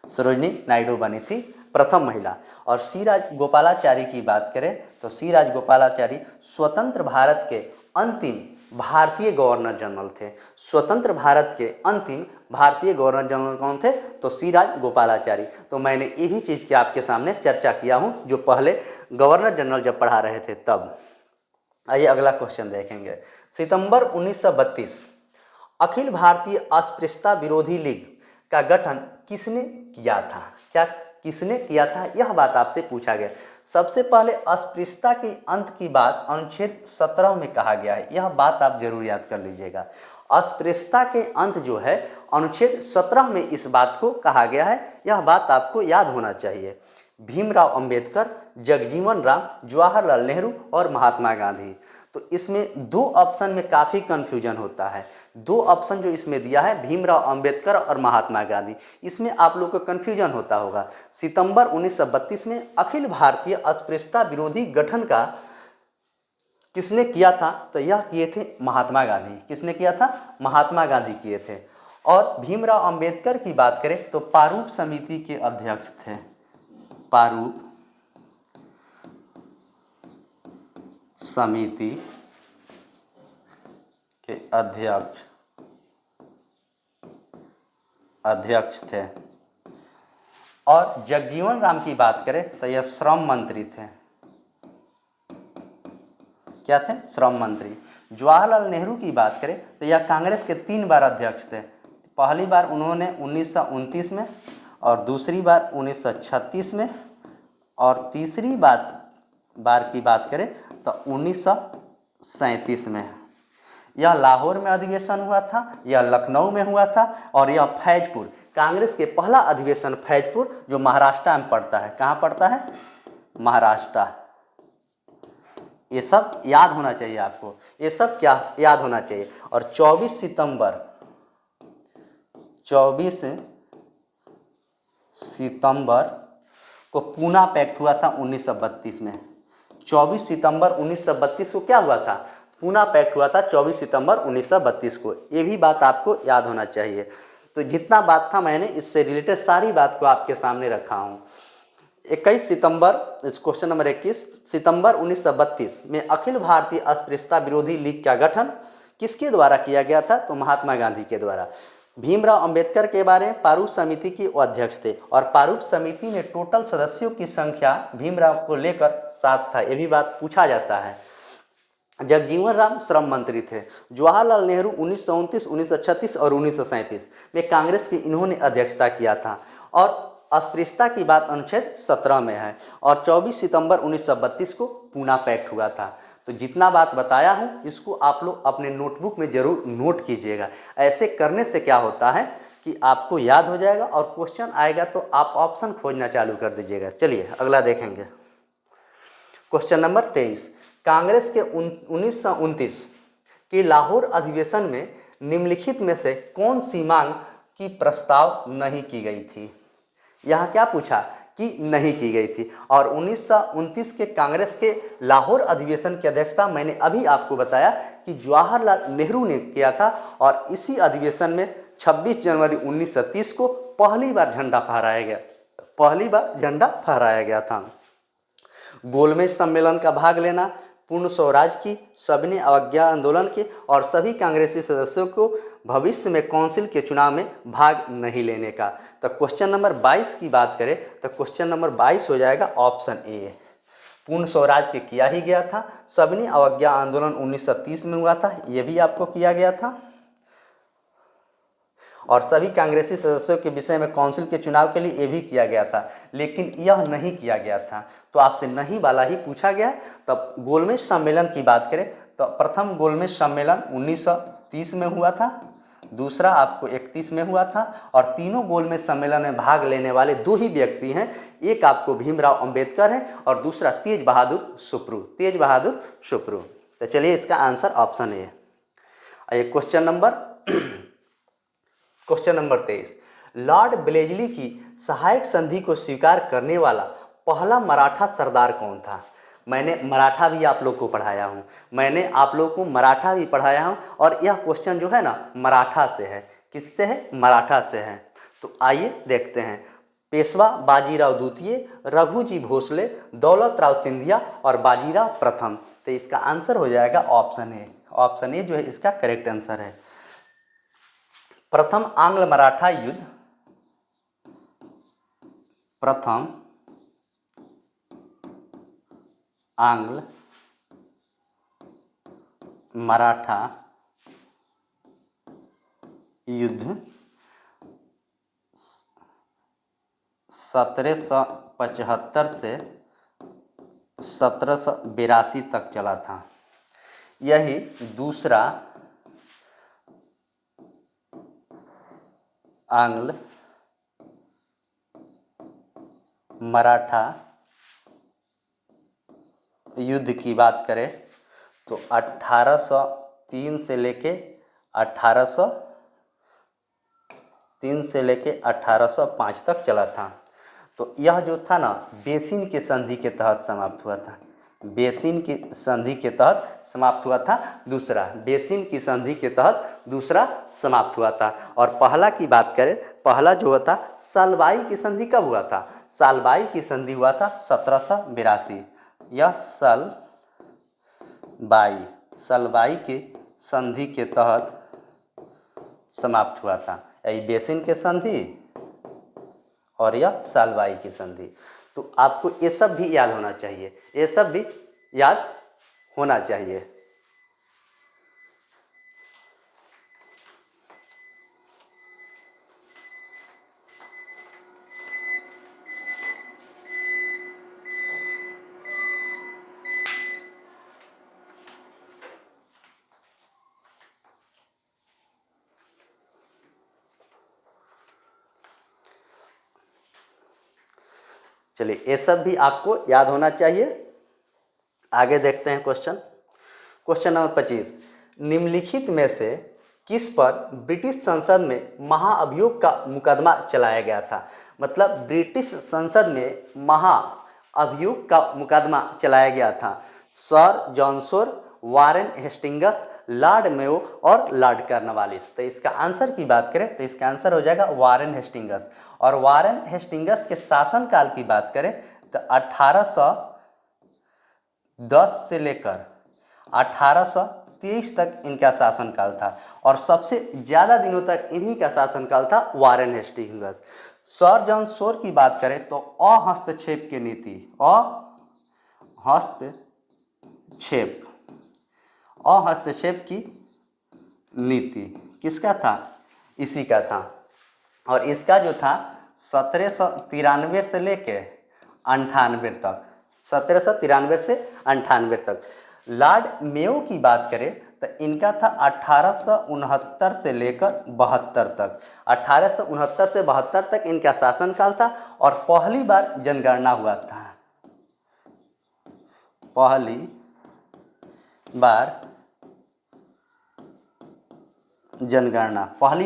सरोजनी नायडू बनी थी प्रथम महिला। और सी राजगोपालाचारी की बात करें तो सी राजगोपालाचारी स्वतंत्र भारत के अंतिम भारतीय गवर्नर जनरल थे। स्वतंत्र भारत के अंतिम भारतीय गवर्नर जनरल कौन थे? तो सी राजगोपालाचारी। तो मैंने ये भी चीज़ की आपके सामने चर्चा किया हूँ जो पहले गवर्नर जनरल जब पढ़ा रहे थे तब। आइए अगला क्वेश्चन देखेंगे। सितंबर 1932 अखिल भारतीय अस्पृश्यता विरोधी लीग का गठन किसने किया था? क्या किसने किया था, यह बात आपसे पूछा गया। सबसे पहले अस्पृश्यता के अंत की बात अनुच्छेद 17 में कहा गया है, यह बात आप जरूर याद कर लीजिएगा। अस्पृश्यता के अंत जो है अनुच्छेद 17 में इस बात को कहा गया है, यह बात आपको याद होना चाहिए। भीमराव अंबेडकर, जगजीवन राम, जवाहरलाल नेहरू और महात्मा गांधी। तो इसमें दो ऑप्शन में काफ़ी कन्फ्यूजन होता है। दो ऑप्शन जो इसमें दिया है भीमराव अंबेडकर और महात्मा गांधी, इसमें आप लोग को कन्फ्यूजन होता होगा। सितंबर 1932 में अखिल भारतीय अस्पृश्यता विरोधी गठन का किसने किया था? तो यह किए थे महात्मा गांधी। किसने किया था? महात्मा गांधी किए थे। और भीमराव अंबेडकर की बात करें तो प्रारूप समिति के अध्यक्ष थे। प्रारूप समिति के अध्यक्ष थे। और जगजीवन राम की बात करें तो यह श्रम मंत्री थे। क्या थे? श्रम मंत्री। जवाहरलाल नेहरू की बात करें तो यह कांग्रेस के 3 बार अध्यक्ष थे। पहली बार उन्होंने 1929 में, और दूसरी बार 1936 में, और तीसरी बार की बात करें तो 1937 में। यह लाहौर में अधिवेशन हुआ था, यह लखनऊ में हुआ था, और यह फैजपुर, कांग्रेस के पहला अधिवेशन फैजपुर जो महाराष्ट्र में पड़ता है। कहाँ पड़ता है? महाराष्ट्र। ये सब याद होना चाहिए आपको, ये सब क्या याद होना चाहिए। और 24 सितंबर को पूना पैक्ट हुआ था 1932 में। 24 सितंबर 1932 को क्या हुआ था? पूना पैक्ट हुआ था 24 सितंबर 1932 को। ये भी बात आपको याद होना चाहिए। तो जितना बात था मैंने इससे रिलेटेड सारी बात को आपके सामने रखा हूँ। 21 सितंबर, क्वेश्चन नंबर 21, सितंबर 1932 में अखिल भारतीय अस्पृश्यता विरोधी लीग का गठन किसके द्वारा किया गया था? तो महात्मा गांधी के द्वारा। भीमराव अंबेडकर के बारे में प्रारूप समिति के अध्यक्ष थे और प्रारूप समिति में टोटल सदस्यों की संख्या भीमराव को लेकर 7 था। ये भी बात पूछा जाता है। जगजीवन राम श्रम मंत्री थे। जवाहरलाल नेहरू 1929, 1936 और 1937 में कांग्रेस की इन्होंने अध्यक्षता किया था। और अस्पृश्यता की बात अनुच्छेद 17 में है। और 24 सितंबर 1932 को पूना पैक्ट हुआ था। तो जितना बात बताया हूँ इसको आप लोग अपने नोटबुक में ज़रूर नोट कीजिएगा। ऐसे करने से क्या होता है कि आपको याद हो जाएगा और क्वेश्चन आएगा तो आप ऑप्शन खोजना चालू कर दीजिएगा। चलिए अगला देखेंगे। क्वेश्चन नंबर 23, कांग्रेस के 1929 के लाहौर अधिवेशन में निम्नलिखित में से कौन सी मांग की प्रस्ताव नहीं की गई थी? यहाँ क्या पूछा कि नहीं की गई थी। और 1929 के कांग्रेस के लाहौर अधिवेशन की अध्यक्षता मैंने अभी आपको बताया कि जवाहरलाल नेहरू ने किया था। और इसी अधिवेशन में 26 जनवरी 1930 को पहली बार झंडा फहराया गया था। गोलमेज सम्मेलन का भाग लेना, पूर्ण स्वराज की, सविनय अवज्ञा आंदोलन के और सभी कांग्रेसी सदस्यों को भविष्य में काउंसिल के चुनाव में भाग नहीं लेने का। तो क्वेश्चन नंबर 22 की बात करें तो क्वेश्चन नंबर 22 हो जाएगा ऑप्शन ए। पूर्ण स्वराज के किया ही गया था। सविनय अवज्ञा आंदोलन 1930 में हुआ था, ये भी आपको किया गया था। और सभी कांग्रेसी सदस्यों के विषय में काउंसिल के चुनाव के लिए ये भी किया गया था, लेकिन यह नहीं किया गया था। तो आपसे नहीं वाला ही पूछा गया। तब गोलमेज सम्मेलन की बात करें तो प्रथम गोलमेज सम्मेलन 1930 में हुआ था, दूसरा आपको 31 में हुआ था। और तीनों गोलमेज सम्मेलन में भाग लेने वाले 2 ही व्यक्ति हैं, एक आपको भीमराव अंबेडकर है और दूसरा तेज बहादुर सुप्रू। तो चलिए इसका answer option A. Question number 23, Lord ब्लेजली की सहायक संधि को स्वीकार करने वाला पहला मराठा सरदार कौन था? मैंने मराठा भी आप लोग को पढ़ाया हूँ और यह क्वेश्चन जो है ना मराठा से है। किससे है? मराठा से है। तो आइए देखते हैं। पेशवा बाजीराव द्वितीय, रघुजी भोसले, दौलत राव सिंधिया और बाजीराव प्रथम। तो इसका आंसर हो जाएगा ऑप्शन ए। ऑप्शन ए जो है इसका करेक्ट आंसर है। प्रथम आंग्ल मराठा युद्ध, प्रथम आंग्ल मराठा युद्ध 1775 से 1782 तक चला था। यही दूसरा आंग्ल मराठा युद्ध की बात करें तो 1803 से लेके 1805 तक चला था। तो यह जो था ना बेसिन के संधि के तहत समाप्त हुआ था। बेसिन की संधि के तहत समाप्त हुआ था। बेसिन की संधि के तहत दूसरा समाप्त हुआ था। और पहला की बात करें, पहला जो हुआ था सालबाई की संधि कब हुआ था? सालबाई की संधि हुआ था 1782। यह सालबाई के संधि के तहत समाप्त हुआ था। यही बेसिन के संधि और यह सालबाई की संधि। तो आपको ये सब भी याद होना चाहिए, चलिए ये सब भी आपको याद होना चाहिए। आगे देखते हैं क्वेश्चन नंबर 25, निम्नलिखित में से किस पर ब्रिटिश संसद में महाअभियोग का मुकदमा चलाया गया था? मतलब ब्रिटिश संसद में महा अभियोग का मुकदमा चलाया गया था। Sir John Shore, Warren Hastings, Lord Mayo और लॉर्ड कॉर्नवालिस। तो इसका आंसर की बात करें तो इसका आंसर हो जाएगा वारेन हेस्टिंग्स। और वारेन हेस्टिंग्स के शासनकाल की बात करें तो 1810 से लेकर 1823 तक इनका शासनकाल था और सबसे ज़्यादा दिनों तक इन्हीं का शासनकाल था Warren Hastings. Sir John Shore की बात करें तो अहस्तक्षेप की नीति, अहस्तक्षेप की नीति किसका था? इसी का था। और इसका जो था 1793 से लेके 98 तक, 1793 से 98 तक। लॉर्ड मेयो की बात करें तो इनका था 1869 से लेकर 72 तक। 1869 से 72 तक इनका शासनकाल था और पहली बार जनगणना हुआ था। पहली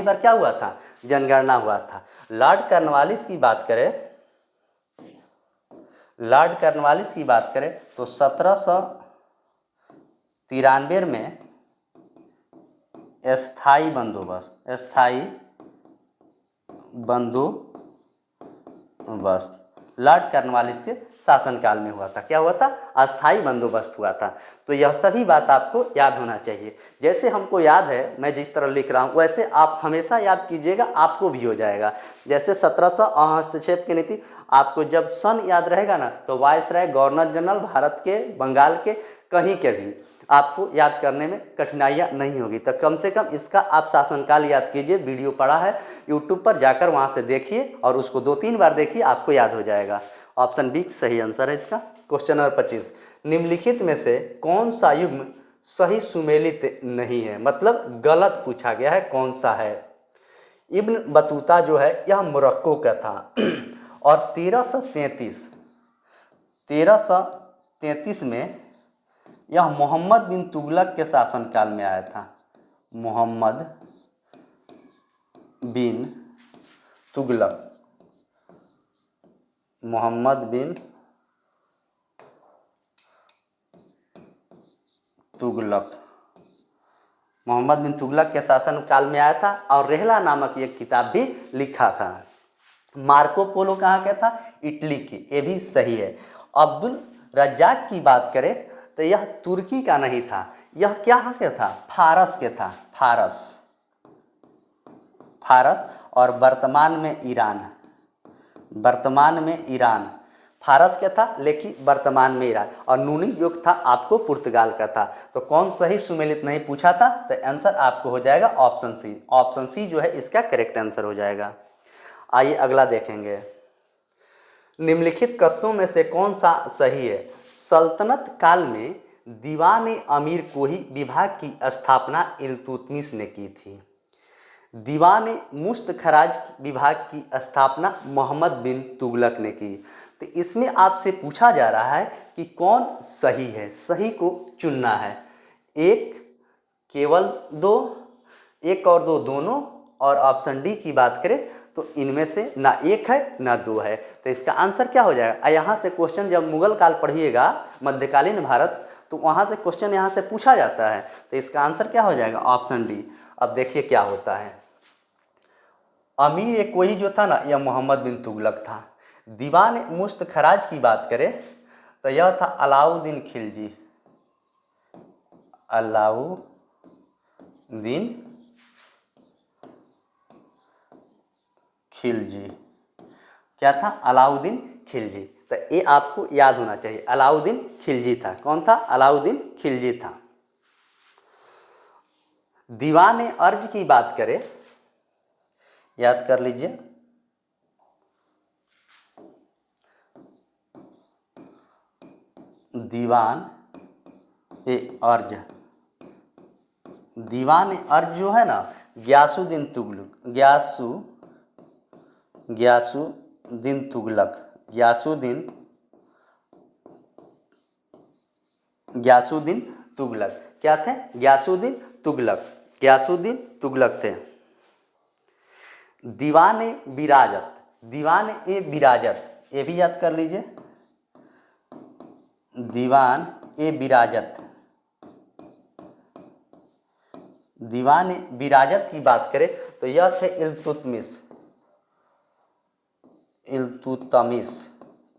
बार क्या हुआ था? जनगणना हुआ था। लॉर्ड कॉर्नवालिस की बात करें तो 1793 में स्थायी बंदोबस्त लॉर्ड कॉर्नवालिस के शासनकाल में हुआ था। क्या हुआ था? अस्थायी बंदोबस्त हुआ था। तो यह सभी बात आपको याद होना चाहिए। जैसे हमको याद है, मैं जिस तरह लिख रहा हूँ वैसे आप हमेशा याद कीजिएगा, आपको भी हो जाएगा। जैसे 1700 हस्तक्षेप की नीति, आपको जब सन याद रहेगा ना तो वायसराय, गवर्नर जनरल, भारत के, बंगाल के, कहीं के भी आपको याद करने में कठिनाइयाँ नहीं होगी। तो कम से कम इसका आप शासनकाल याद कीजिए। वीडियो पड़ा है यूट्यूब पर, जाकर वहाँ से देखिए और उसको 2-3 बार देखिए, आपको याद हो जाएगा। ऑप्शन बी सही आंसर है इसका। क्वेश्चन नंबर 25, निम्नलिखित में से कौन सा युग्म सही सुमेलित नहीं है? मतलब गलत पूछा गया है, कौन सा है? इब्न बतूता जो है यह मोरक्को का था और 1333 में यह मोहम्मद बिन तुगलक के शासनकाल में आया था। मोहम्मद बिन तुगलक के शासनकाल में आया था और रेहला नामक एक किताब भी लिखा था। मार्को पोलो कहाँ का था? इटली की, ये भी सही है। अब्दुल रज्जाक की बात करें तो यह तुर्की का नहीं था, यह क्या के था? फारस के था। फारस और वर्तमान में ईरान। फारस का था लेकिन वर्तमान में ईरान। और नूनी युग था आपको पुर्तगाल का था। तो कौन सही सुमेलित नहीं पूछा था? तो आंसर आपको हो जाएगा ऑप्शन सी। ऑप्शन सी जो है इसका करेक्ट आंसर हो जाएगा। आइए अगला देखेंगे, निम्नलिखित कथनों में से कौन सा सही है? सल्तनत काल में दीवान अमीर कोही विभाग की स्थापना इल्तुतमिश ने की थी। दीवान मुश्त खराज विभाग की स्थापना मोहम्मद बिन तुगलक ने की। तो इसमें आपसे पूछा जा रहा है कि कौन सही है, सही को चुनना है। एक, केवल दो, एक और दो दोनों, और ऑप्शन डी की बात करें तो इनमें से ना एक है ना दो है। तो इसका आंसर क्या हो जाएगा? यहाँ से क्वेश्चन जब मुगल काल पढ़िएगा, मध्यकालीन भारत, तो वहाँ से क्वेश्चन यहाँ से पूछा जाता है। तो इसका आंसर क्या हो जाएगा? Option D. अब देखिए क्या होता है। अमीर कोही जो था ना, यह मोहम्मद बिन तुगलक था। दीवान मुश्त खराज की बात करें तो यह था अलाउद्दीन खिलजी। क्या था? अलाउद्दीन खिलजी। तो ये आपको याद होना चाहिए, अलाउद्दीन खिलजी था। कौन था? अलाउद्दीन खिलजी था। दीवान अर्ज की बात करें, याद कर लीजिए, दीवान अर्ज जो है ना, गयासुद्दीन तुगलक क्या थे? गयासुद्दीन तुगलक थे। दीवान विराजत दीवान ए विराजत, ये भी याद कर लीजिए, दीवान ए विराजत, दीवान ए विराजत की बात करें तो यह थे इल्तुतमिश, इल्तुतमिश,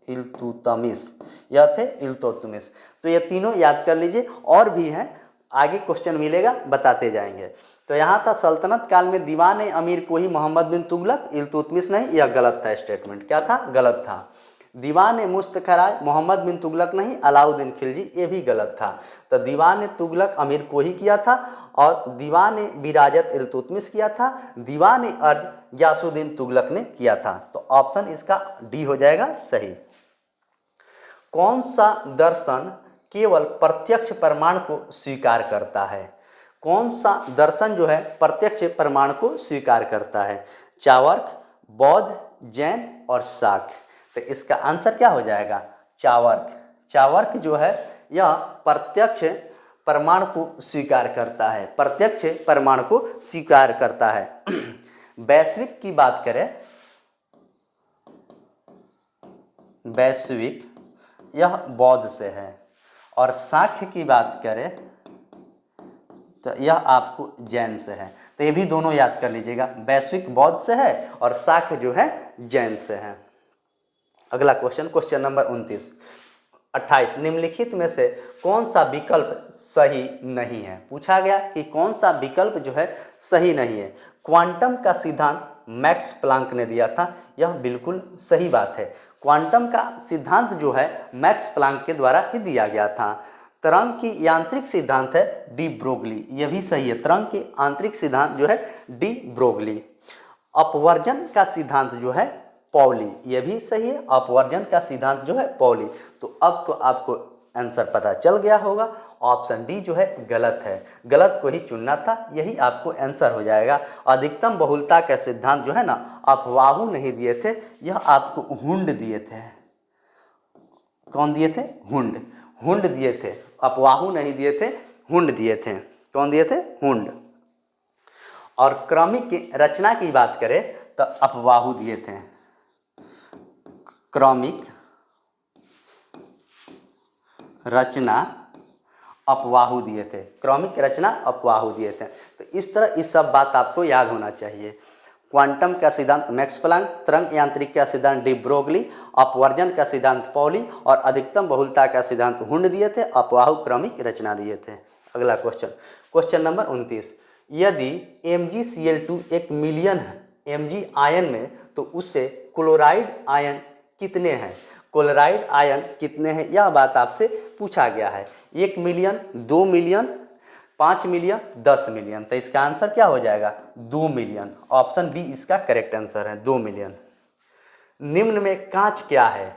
इल्तुतमिश, यह थे इल्तुतमिश। तो ये तीनों याद कर लीजिए, और भी हैं, आगे क्वेश्चन मिलेगा बताते जाएंगे। तो यहाँ था सल्तनत काल में दीवान अमीर कोही मोहम्मद बिन तुगलक, इल्तुतमिश नहीं, यह गलत था स्टेटमेंट। क्या था? गलत था। दीवान मुस्तखराज मोहम्मद बिन तुगलक नहीं, अलाउद्दीन खिलजी, ये भी गलत था। तो दीवान तुगलक अमीर कोही किया था, और दीवान विराजत इल्तुतमिश किया था, दीवान अर्ज गयासुद्दीन तुगलक ने किया था। तो ऑप्शन इसका डी हो जाएगा सही। कौन सा दर्शन केवल प्रत्यक्ष प्रमाण को स्वीकार करता है? कौन सा दर्शन जो है प्रत्यक्ष प्रमाण को स्वीकार करता है? चार्वाक, बौद्ध, जैन और शाक्य। तो इसका आंसर क्या हो जाएगा? चार्वाक। चार्वाक जो है यह प्रत्यक्ष प्रमाण को स्वीकार करता है, प्रत्यक्ष प्रमाण को स्वीकार करता है। वैश्विक की बात करें, वैश्विक यह बौद्ध से है, और शाक्य की बात करें तो यह आपको जैन से है। तो ये भी दोनों याद कर लीजिएगा, वैश्विक बौद्ध से है और शाक्य जो है जैन से है। अगला क्वेश्चन, क्वेश्चन नंबर 28, निम्नलिखित में से कौन सा विकल्प सही नहीं है? पूछा गया कि कौन सा विकल्प जो है सही नहीं है। क्वांटम का सिद्धांत मैक्स प्लांक ने दिया था, यह बिल्कुल सही बात है। क्वांटम का सिद्धांत जो है मैक्स प्लांक के द्वारा ही दिया गया था। तरंग की यांत्रिक सिद्धांत है डी ब्रोगली, यह भी सही है। तरंग के आंतरिक सिद्धांत जो है डी ब्रोगली। अपवर्जन का सिद्धांत जो है पॉली, यह भी सही है। अपवर्जन का सिद्धांत जो है पॉली। तो अब तो आपको आंसर पता चल गया होगा, ऑप्शन डी जो है गलत है, गलत को ही चुनना था, यही आपको आंसर हो जाएगा। अधिकतम बहुलता का सिद्धांत जो है ना, अफवाहू नहीं दिए थे, यह आपको हुंड दिए थे। कौन दिए थे? हुंड, हुंड दिए थे, अफवाहू नहीं दिए थे, हुंड दिए थे। कौन दिए थे? हुंड। और क्रमिक की रचना की बात करें तो अफवाहू दिए थे, क्रमिक रचना अपवाहू दिए थे, क्रमिक रचना अपवाहू दिए थे। तो इस तरह इस सब बात आपको याद होना चाहिए। क्वांटम का सिद्धांत मैक्स प्लांक, तरंग यांत्रिक का सिद्धांत डी ब्रोगली, अपवर्जन का सिद्धांत पॉली और अधिकतम बहुलता का सिद्धांत हुंड दिए थे, अपवाहू क्रमिक रचना दिए थे। अगला क्वेश्चन, क्वेश्चन नंबर 29, यदि MgCl2 1 मिलियन Mg आयन में तो उससे क्लोराइड आयन कितने हैं? क्लोराइड आयन कितने हैं, यह बात आपसे पूछा गया है। 1 मिलियन, 2 मिलियन, 5 मिलियन, 10 मिलियन। तो इसका आंसर क्या हो जाएगा? 2 मिलियन। ऑप्शन बी इसका करेक्ट आंसर है, 2 मिलियन। निम्न में कांच क्या है?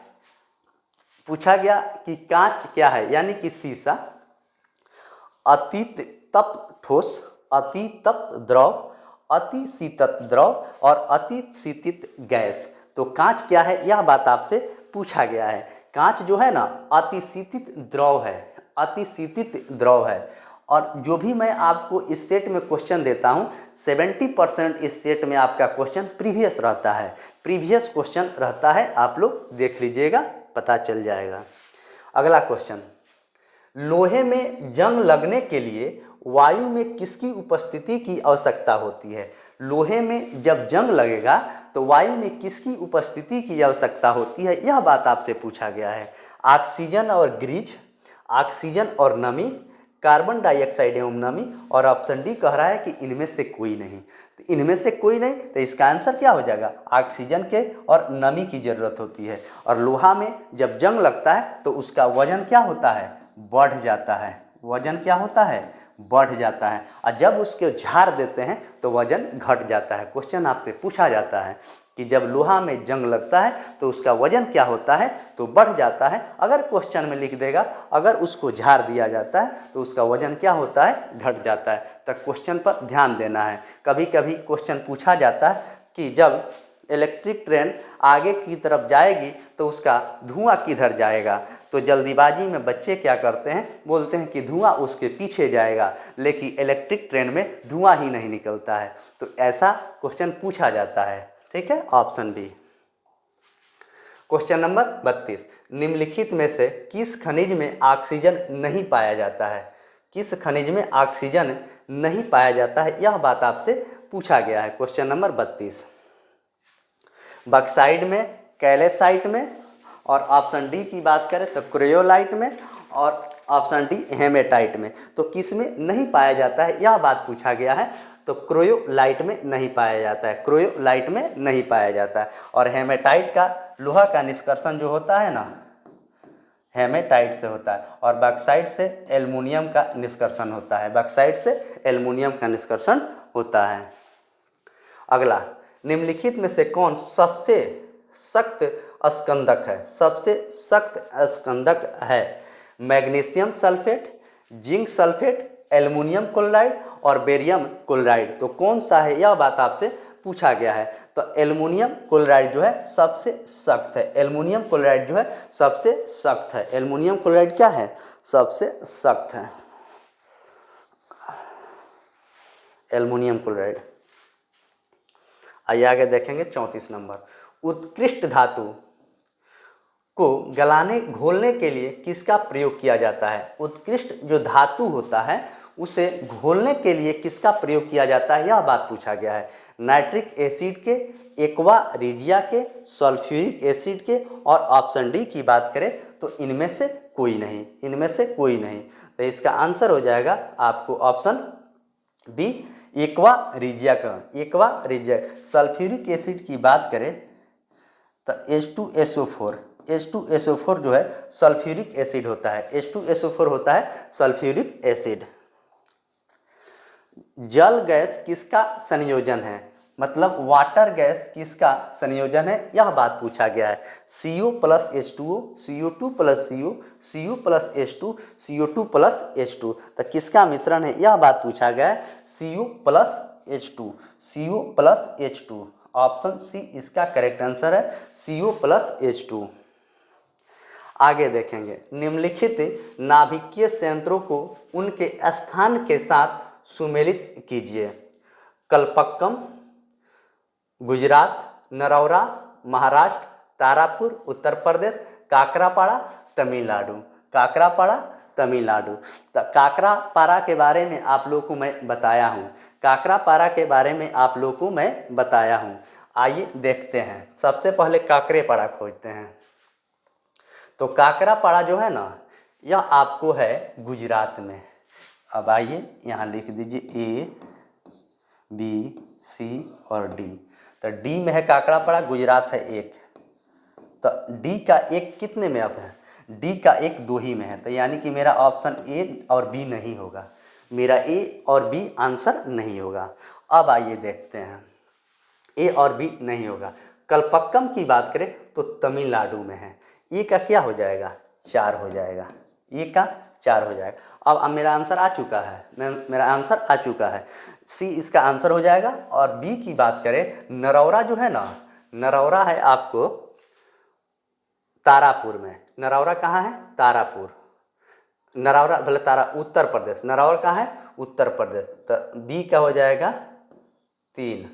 पूछा गया कि कांच क्या है, यानी कि शीशा, अति तप्त ठोस, अति तप्त द्रव, अति शीतत द्रव और अति शीतित गैस। तो कांच क्या है, यह बात आपसे पूछा गया है। कांच जो है ना अतिशीतित द्रव है, अतिशीतित द्रव है। और जो भी मैं आपको इस सेट में क्वेश्चन देता हूँ 70% इस सेट में आपका क्वेश्चन प्रीवियस रहता है, प्रीवियस क्वेश्चन रहता है। आप लोग देख लीजिएगा, पता चल जाएगा। अगला क्वेश्चन, लोहे में जंग लगने के लिए वायु में किसकी उपस्थिति की आवश्यकता होती है? लोहे में जब जंग लगेगा तो वायु में किसकी उपस्थिति की आवश्यकता होती है, यह बात आपसे पूछा गया है। ऑक्सीजन और ग्रीज, ऑक्सीजन और नमी, कार्बन डाइऑक्साइड एवं नमी, और ऑप्शन डी कह रहा है कि इनमें से कोई नहीं। तो इनमें से कोई नहीं, तो इसका आंसर क्या हो जाएगा? ऑक्सीजन के और नमी की ज़रूरत होती है। और लोहा में जब जंग लगता है तो उसका वजन क्या होता है? बढ़ जाता है। वजन क्या होता है? बढ़ जाता है। और जब उसके झाड़ देते हैं तो वजन घट जाता है। क्वेश्चन आपसे पूछा जाता है कि जब लोहा में जंग लगता है तो उसका वजन क्या होता है? तो बढ़ जाता है। अगर क्वेश्चन में लिख देगा अगर उसको झाड़ दिया जाता है तो उसका वजन क्या होता है? घट जाता है। तो क्वेश्चन पर ध्यान देना है। कभी कभी क्वेश्चन पूछा जाता है कि जब इलेक्ट्रिक ट्रेन आगे की तरफ जाएगी तो उसका धुआं किधर जाएगा? तो जल्दीबाजी में बच्चे क्या करते हैं? बोलते हैं कि धुआं उसके पीछे जाएगा, लेकिन इलेक्ट्रिक ट्रेन में धुआं ही नहीं निकलता है। तो ऐसा क्वेश्चन पूछा जाता है। ठीक है, ऑप्शन बी। क्वेश्चन नंबर 32, निम्नलिखित में से किस खनिज में ऑक्सीजन नहीं पाया जाता है? किस खनिज में ऑक्सीजन नहीं पाया जाता है, यह बात आपसे पूछा गया है। क्वेश्चन नंबर 32, बक्साइड में, कैल्साइट में, और ऑप्शन डी की बात करें तो क्रियोलाइट में, और ऑप्शन डी हेमेटाइट में। तो किस में नहीं पाया जाता है, यह बात पूछा गया है। तो क्रियोलाइट में नहीं पाया जाता है, क्रियोलाइट में नहीं पाया जाता है। और हेमेटाइट का लोहा का निष्कर्षण जो होता है ना, हेमेटाइट से होता है, और बक्साइट से एल्युमिनियम का निष्कर्षण होता है, बक्साइट से एल्युमिनियम का निष्कर्षण होता है। अगला, निम्नलिखित में से कौन सबसे सख्त स्कंदक है? सबसे सख्त स्कंदक है magnesium sulphate, zinc sulphate, aluminium chloride और बेरियम क्लोराइड। तो कौन सा है, यह बात आपसे पूछा गया है। तो एल्युमिनियम क्लोराइड जो है सबसे सख्त है, एल्युमिनियम क्लोराइड जो है सबसे सख्त है, एल्युमिनियम क्लोराइड क्या है, सबसे सख्त है, एल्युमिनियम क्लोराइड। आइए आगे देखेंगे 34 नंबर, उत्कृष्ट धातु को गलाने घोलने के लिए किसका प्रयोग किया जाता है? उत्कृष्ट जो धातु होता है उसे घोलने के लिए किसका प्रयोग किया जाता है, यह बात पूछा गया है। नाइट्रिक एसिड के, एक्वा रिजिया के, सल्फ्यूरिक एसिड के, और ऑप्शन डी की बात करें तो इनमें से कोई नहीं, इनमें से कोई नहीं। तो इसका आंसर हो जाएगा आपको ऑप्शन बी, एक्वा रिजिया का, एक्वा रिजिया। सल्फ्यूरिक एसिड की बात करें तो H2SO4, H2SO4 जो है सल्फ्यूरिक एसिड होता है, H2SO4 होता है सल्फ्यूरिक एसिड। जल गैस किसका संयोजन है, मतलब वाटर गैस किसका संयोजन है, यह बात पूछा गया है। CO plus H2O, CO2 plus CO, CO plus H2, CO2 plus H2। तो किसका मिश्रण है, यह बात पूछा गया है। CO plus H2, CO plus H2, option C इसका करेक्ट आंसर है, CO प्लस H2। आगे देखेंगे, निम्नलिखित नाभिकीय संयंत्रों को उनके स्थान के साथ सुमेलित कीजिए। कलपक्कम गुजरात, नरौरा महाराष्ट्र, तारापुर उत्तर प्रदेश, काकरापाड़ा तमिलनाडु, काकरापाड़ा तमिलनाडु। तो काकरापाड़ा के बारे में आप लोगों को मैं बताया हूँ, काकरापाड़ा के बारे में आप लोगों को मैं बताया हूँ। आइए देखते हैं, सबसे पहले काकरेपाड़ा खोजते हैं। तो काकरापाड़ा जो है ना, यह आपको है गुजरात में। अब आइए यहाँ लिख दीजिए A, B, C और D। तो D में है काकरापाड़ा, गुजरात है एक। तो D का एक कितने में अब है, D का एक 2 ही में है। तो यानी कि मेरा ऑप्शन A और B नहीं होगा, मेरा A और B आंसर नहीं होगा। अब आइए देखते हैं, A और B नहीं होगा। कलपक्कम की बात करें तो तमिलनाडु में है, A का क्या हो जाएगा, 4 हो जाएगा, A का 4 हो जाएगा। अब मेरा आंसर आ चुका है, मेरा आंसर आ चुका है, C इसका आंसर हो जाएगा। और B की बात करें, नरौरा जो है ना, नरौरा है आपको तारापुर में। नरौरा कहाँ है, तारापुर, नरौरा भले तारा उत्तर प्रदेश, नरौरा कहाँ है, उत्तर प्रदेश। तो B का हो जाएगा 3,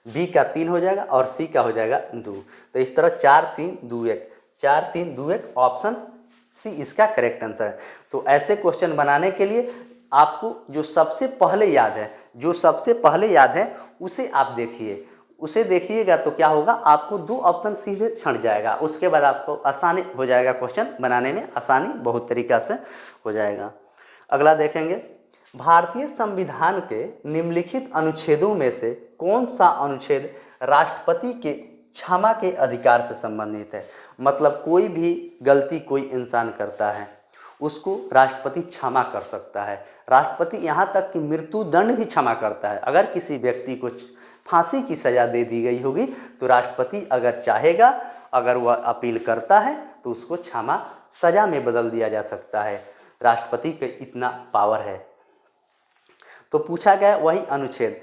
B का 3 हो जाएगा और C का हो जाएगा 2। तो इस तरह 4 3 2 1, 4 3 2 1, ऑप्शन सी इसका करेक्ट आंसर है। तो ऐसे क्वेश्चन बनाने के लिए आपको जो सबसे पहले याद है, जो सबसे पहले याद है उसे आप देखिए, उसे देखिएगा तो क्या होगा, आपको 2 ऑप्शन सीधे छंट जाएगा। उसके बाद आपको आसानी हो जाएगा, क्वेश्चन बनाने में आसानी बहुत तरीक़ा से हो जाएगा। अगला देखेंगे, भारतीय संविधान के निम्नलिखित अनुच्छेदों में से कौन सा अनुच्छेद राष्ट्रपति के क्षमा के अधिकार से संबंधित है? मतलब कोई भी गलती कोई इंसान करता है उसको राष्ट्रपति क्षमा कर सकता है। राष्ट्रपति यहाँ तक कि मृत्यु दंड भी क्षमा करता है। अगर किसी व्यक्ति को फांसी की सज़ा दे दी गई होगी तो राष्ट्रपति अगर चाहेगा, अगर वह अपील करता है तो उसको क्षमा सज़ा में बदल दिया जा सकता है। राष्ट्रपति के इतना पावर है। तो पूछा गया वही अनुच्छेद,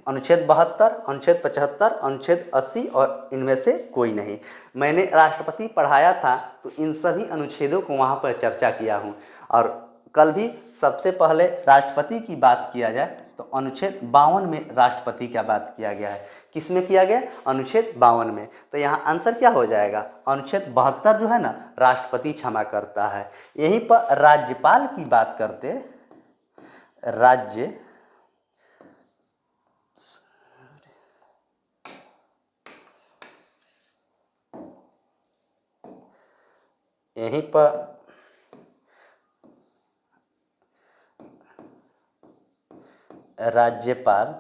अनुच्छेद 72, अनुच्छेद 75, अनुच्छेद 80 और इनमें से कोई नहीं। मैंने राष्ट्रपति पढ़ाया था तो इन सभी अनुच्छेदों को वहाँ पर चर्चा किया हूँ। और कल भी सबसे पहले राष्ट्रपति की बात किया जाए तो अनुच्छेद 52 में राष्ट्रपति का बात किया गया है। किस में किया गया? अनुच्छेद 52 में। तो यहाँ आंसर क्या हो जाएगा? अनुच्छेद 72 जो है ना, राष्ट्रपति क्षमा करता है। यहीं पर राज्यपाल की बात करते, यहीं पर राज्यपाल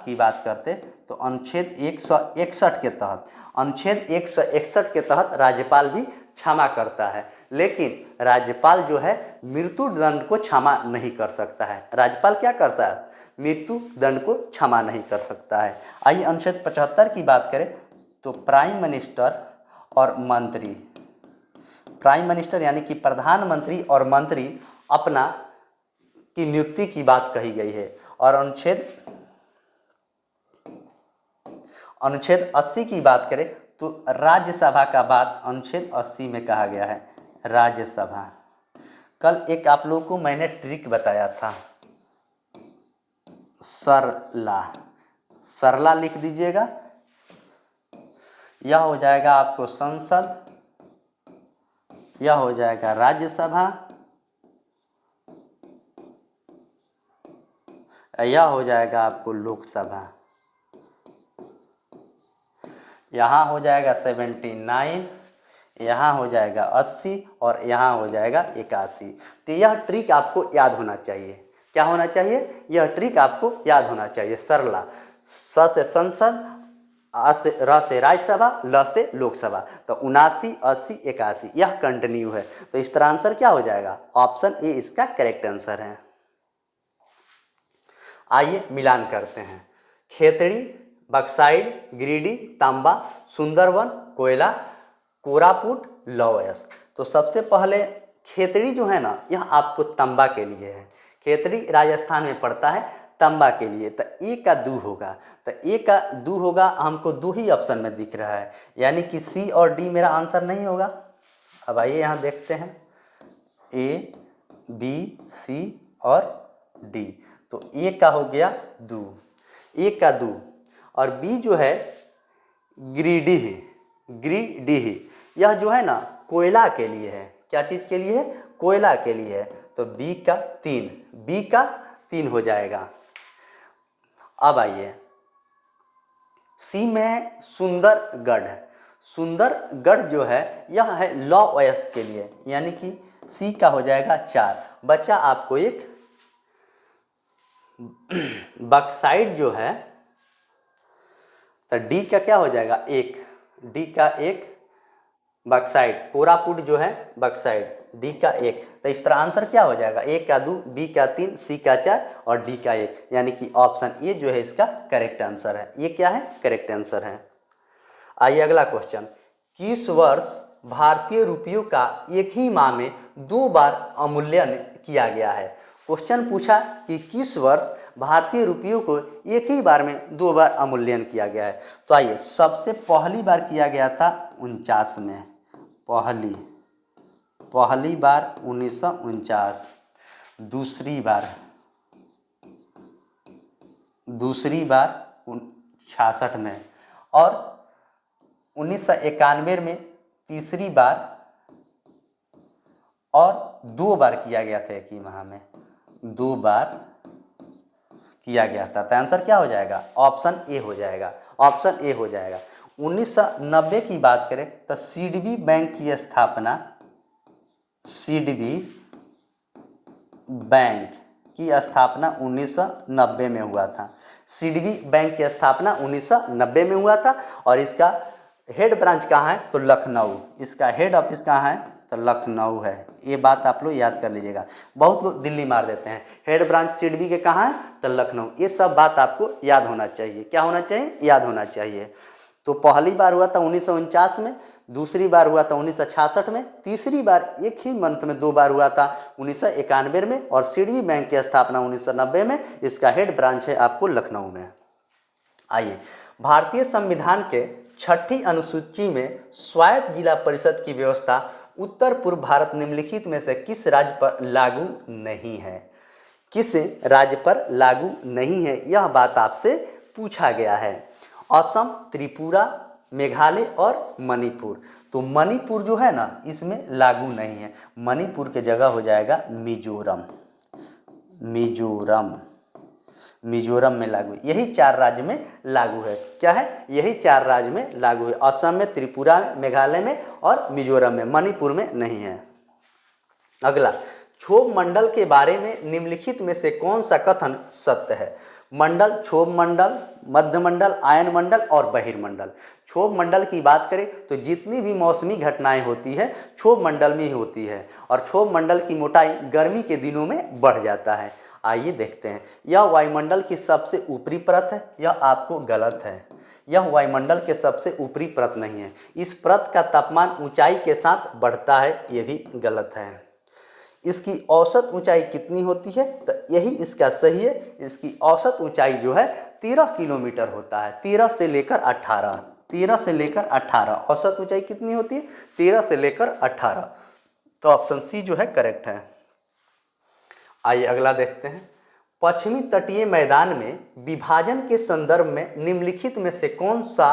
की बात करते तो अनुच्छेद 161 के तहत, अनुच्छेद 161 के तहत राज्यपाल भी क्षमा करता है। लेकिन राज्यपाल जो है मृत्यु दंड को क्षमा नहीं कर सकता है। राज्यपाल क्या करता है? मृत्यु दंड को क्षमा नहीं कर सकता है। आइए अनुच्छेद 75 की बात करें तो प्राइम मिनिस्टर और मंत्री, प्राइम मिनिस्टर यानी कि प्रधानमंत्री और मंत्री अपना की नियुक्ति की बात कही गई है। और अनुच्छेद 80 की बात करें तो राज्यसभा का बात अनुच्छेद 80 में कहा गया है। राज्यसभा, कल एक आप लोगों को मैंने ट्रिक बताया था, सरला लिख दीजिएगा। यह हो जाएगा आपको संसद, यह हो जाएगा राज्यसभा, यह हो जाएगा आपको लोकसभा। यहाँ हो जाएगा 79, यहाँ हो जाएगा 80 और यहाँ हो जाएगा 81। तो यह ट्रिक आपको याद होना चाहिए। क्या होना चाहिए? यह ट्रिक आपको याद होना चाहिए। सरला, स से संसद, र से राज्यसभा, ल से लोकसभा। तो 79, 80, 81 यह कंटिन्यू है। तो इस तरह आंसर क्या हो जाएगा? ऑप्शन ए इसका करेक्ट आंसर है। आइए मिलान करते हैं। खेतड़ी, बक्साइड, गिरिडीह, तांबा, सुंदरवन, कोयला, कोरापुट, लौह-अयस्क। तो सबसे पहले खेतड़ी जो है ना, यह आपको तांबा के लिए है। खेतड़ी राजस्थान में पड़ता है, तांबा के लिए। तो ए का दू होगा, तो ए का दू होगा। हमको दो ही ऑप्शन में दिख रहा है, यानी कि सी और डी मेरा आंसर नहीं होगा। अब आइए यहाँ देखते हैं, ए, बी, सी और डी। तो ए का हो गया दू, ए का दू। और बी जो है गिरिडीह, यह जो है ना कोयला के लिए है। क्या चीज़ के लिए है? कोयला के लिए है। तो बी का 3 हो जाएगा। अब आइए सी में है सुंदरगढ़। सुंदरगढ़ जो है यह है लौह-अयस्क के लिए, यानी कि सी का हो जाएगा 4। बचा आपको एक बक्साइड जो है, तो डी का क्या हो जाएगा? 1, डी का 1 बक्साइड। कोरापुट जो है बक्साइड, डी का 1। तो इस तरह आंसर क्या हो जाएगा? ए का 2, बी का 3, सी का 4 और डी का 1, यानी कि ऑप्शन ए जो है इसका करेक्ट आंसर है। ये क्या है? करेक्ट आंसर है। आइए अगला क्वेश्चन। किस वर्ष भारतीय रुपयों का एक ही माह में 2 बार अवमूल्यन किया गया है? क्वेश्चन पूछा कि किस वर्ष भारतीय रुपयों को एक ही बार में 2 बार अवमूल्यन किया गया है। तो आइए, सबसे पहली बार किया गया था 49 में, पहली बार 1949। दूसरी बार 66 में, और 1991 में तीसरी बार, और 2 बार किया गया था एक ही माह में, 2 बार किया गया था। तो आंसर क्या हो जाएगा? ऑप्शन ए हो जाएगा, ऑप्शन ए हो जाएगा। 1990 की बात करें तो सिडबी बैंक की स्थापना, सिडबी बैंक की स्थापना 1990 में हुआ था। सिडबी बैंक की स्थापना 1990 में हुआ था। और इसका हेड ब्रांच कहाँ है? तो लखनऊ। इसका हेड ऑफिस कहाँ है? तो लखनऊ है। ये बात आप लोग याद कर लीजिएगा। बहुत लोग दिल्ली मार देते हैं। हेड ब्रांच सिडबी के कहाँ है? तो लखनऊ। ये सब बात आपको याद होना चाहिए। क्या होना चाहिए? याद होना चाहिए। तो पहली बार हुआ था 1949 में, दूसरी बार हुआ था 1966 में, तीसरी बार एक ही मंथ में 2 बार हुआ था 1991 में, और सिडबी बैंक की स्थापना 1990 में। इसका हेड ब्रांच है आपको लखनऊ में। आइए, भारतीय संविधान के 6ठी अनुसूची में स्वायत्त जिला परिषद की व्यवस्था उत्तर पूर्व भारत निम्नलिखित में से किस राज्य पर लागू नहीं है? किस राज्य पर लागू नहीं है, यह बात आपसे पूछा गया है। असम, त्रिपुरा, मेघालय और मणिपुर। तो मणिपुर जो है ना, इसमें लागू नहीं है। मणिपुर के जगह हो जाएगा मिजोरम। मिजोरम में लागू है। यही 4 राज्य में लागू है। क्या है? यही 4 राज्य में लागू है। असम में, त्रिपुरा में, मेघालय में और मिजोरम में। मणिपुर में नहीं है। अगला, क्षोभ मंडल के बारे में निम्नलिखित में से कौन सा कथन सत्य है? मंडल, क्षोभ मंडल, मध्य मंडल, आयन मंडल और बहिर्मंडल। क्षोभ मंडल की बात करें तो जितनी भी मौसमी घटनाएं होती है क्षोभ मंडल में ही होती है, और क्षोभ मंडल की मोटाई गर्मी के दिनों में बढ़ जाता है। आइए देखते हैं। यह वायुमंडल की सबसे ऊपरी परत है। यह आपको गलत है। यह वायुमंडल के सबसे ऊपरी परत नहीं है। इस परत का तापमान ऊंचाई के साथ बढ़ता है, यह भी गलत है। इसकी औसत ऊंचाई कितनी होती है? तो यही इसका सही है। इसकी औसत ऊंचाई जो है 13 किलोमीटर होता है। 13 से लेकर 18 औसत ऊंचाई कितनी होती है? 13 से लेकर 18। तो ऑप्शन सी जो है करेक्ट है। आइए अगला देखते हैं। पश्चिमी तटीय मैदान में विभाजन के संदर्भ में निम्नलिखित में से कौन सा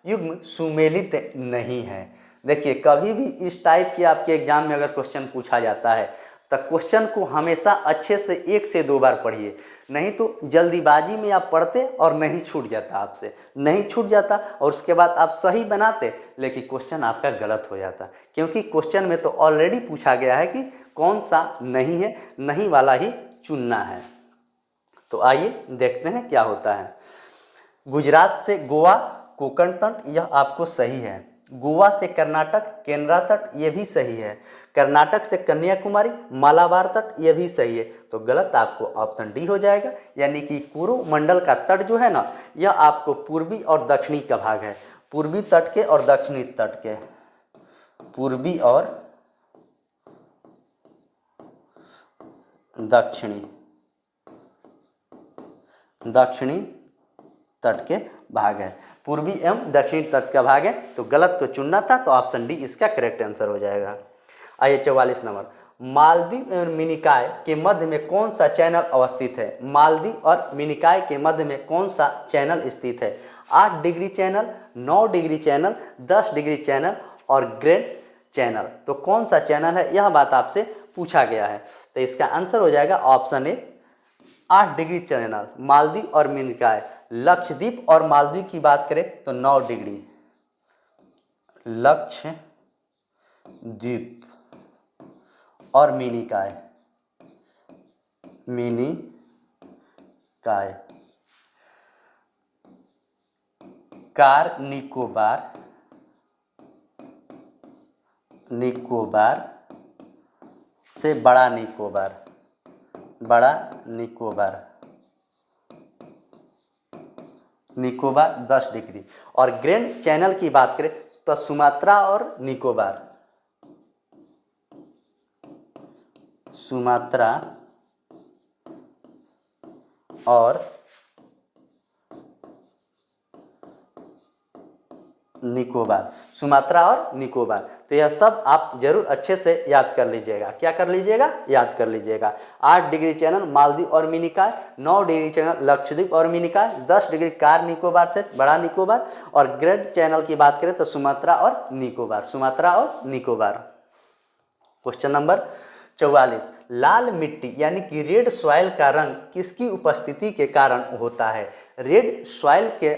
युग्म सुमेलित नहीं है? देखिए, कभी भी इस टाइप के आपके एग्जाम में अगर क्वेश्चन पूछा जाता है तो क्वेश्चन को हमेशा अच्छे से 1 से 2 बार पढ़िए, नहीं तो जल्दीबाजी में आप पढ़ते और नहीं छूट जाता, आपसे नहीं छूट जाता और उसके बाद आप सही बनाते लेकिन क्वेश्चन आपका गलत हो जाता, क्योंकि क्वेश्चन में तो ऑलरेडी पूछा गया है कि कौन सा नहीं है, नहीं वाला ही चुनना है। तो आइए देखते हैं क्या होता है। गुजरात से गोवा कोंकण तट, यह आपको सही है। गोवा से कर्नाटक केनरा तट, ये भी सही है। कर्नाटक से कन्याकुमारी मालाबार तट, ये भी सही है। तो गलत आपको ऑप्शन डी हो जाएगा, यानी कि कोरोमंडल का तट जो है ना, यह आपको पूर्वी और दक्षिणी का भाग है। पूर्वी तट के और दक्षिणी तट के, पूर्वी और दक्षिणी तट के भाग है। पूर्वी एवं दक्षिणी तट का भाग है। तो गलत को चुनना था, तो ऑप्शन डी इसका करेक्ट आंसर हो जाएगा। आइए 44 नंबर। मालदीव एवं मिनिकॉय के मध्य में कौन सा चैनल अवस्थित है? मालदीव और मिनिकॉय के मध्य में कौन सा चैनल स्थित है? 8 degree channel, 9 degree channel, 10 degree channel और ग्रेट चैनल। तो कौन सा चैनल है, यह बात आपसे पूछा गया है। तो इसका आंसर हो जाएगा option A, 8 degree channel. Maldives और मिनिकॉय। लक्षद्वीप और मालदीव की बात करें तो 9 डिग्री। लक्षद्वीप और मिनिकॉय, कार निकोबार से बड़ा निकोबार 10 डिग्री। और ग्रैंड चैनल की बात करें तो सुमात्रा और निकोबार, सुमात्रा और निकोबार। तो यह सब आप जरूर अच्छे से याद कर लीजिएगा। क्या कर लीजिएगा? याद कर लीजिएगा। 8 डिग्री चैनल मालदीव और मिनिकॉय, 9 डिग्री चैनल लक्षद्वीप और मिनिकॉय, 10 डिग्री कार निकोबार से बड़ा निकोबार, और ग्रेट चैनल की बात करें तो सुमात्रा और निकोबार। Question number 44। लाल मिट्टी यानी कि रेड सॉइल का रंग किसकी उपस्थिति के कारण होता है? रेड सॉइल के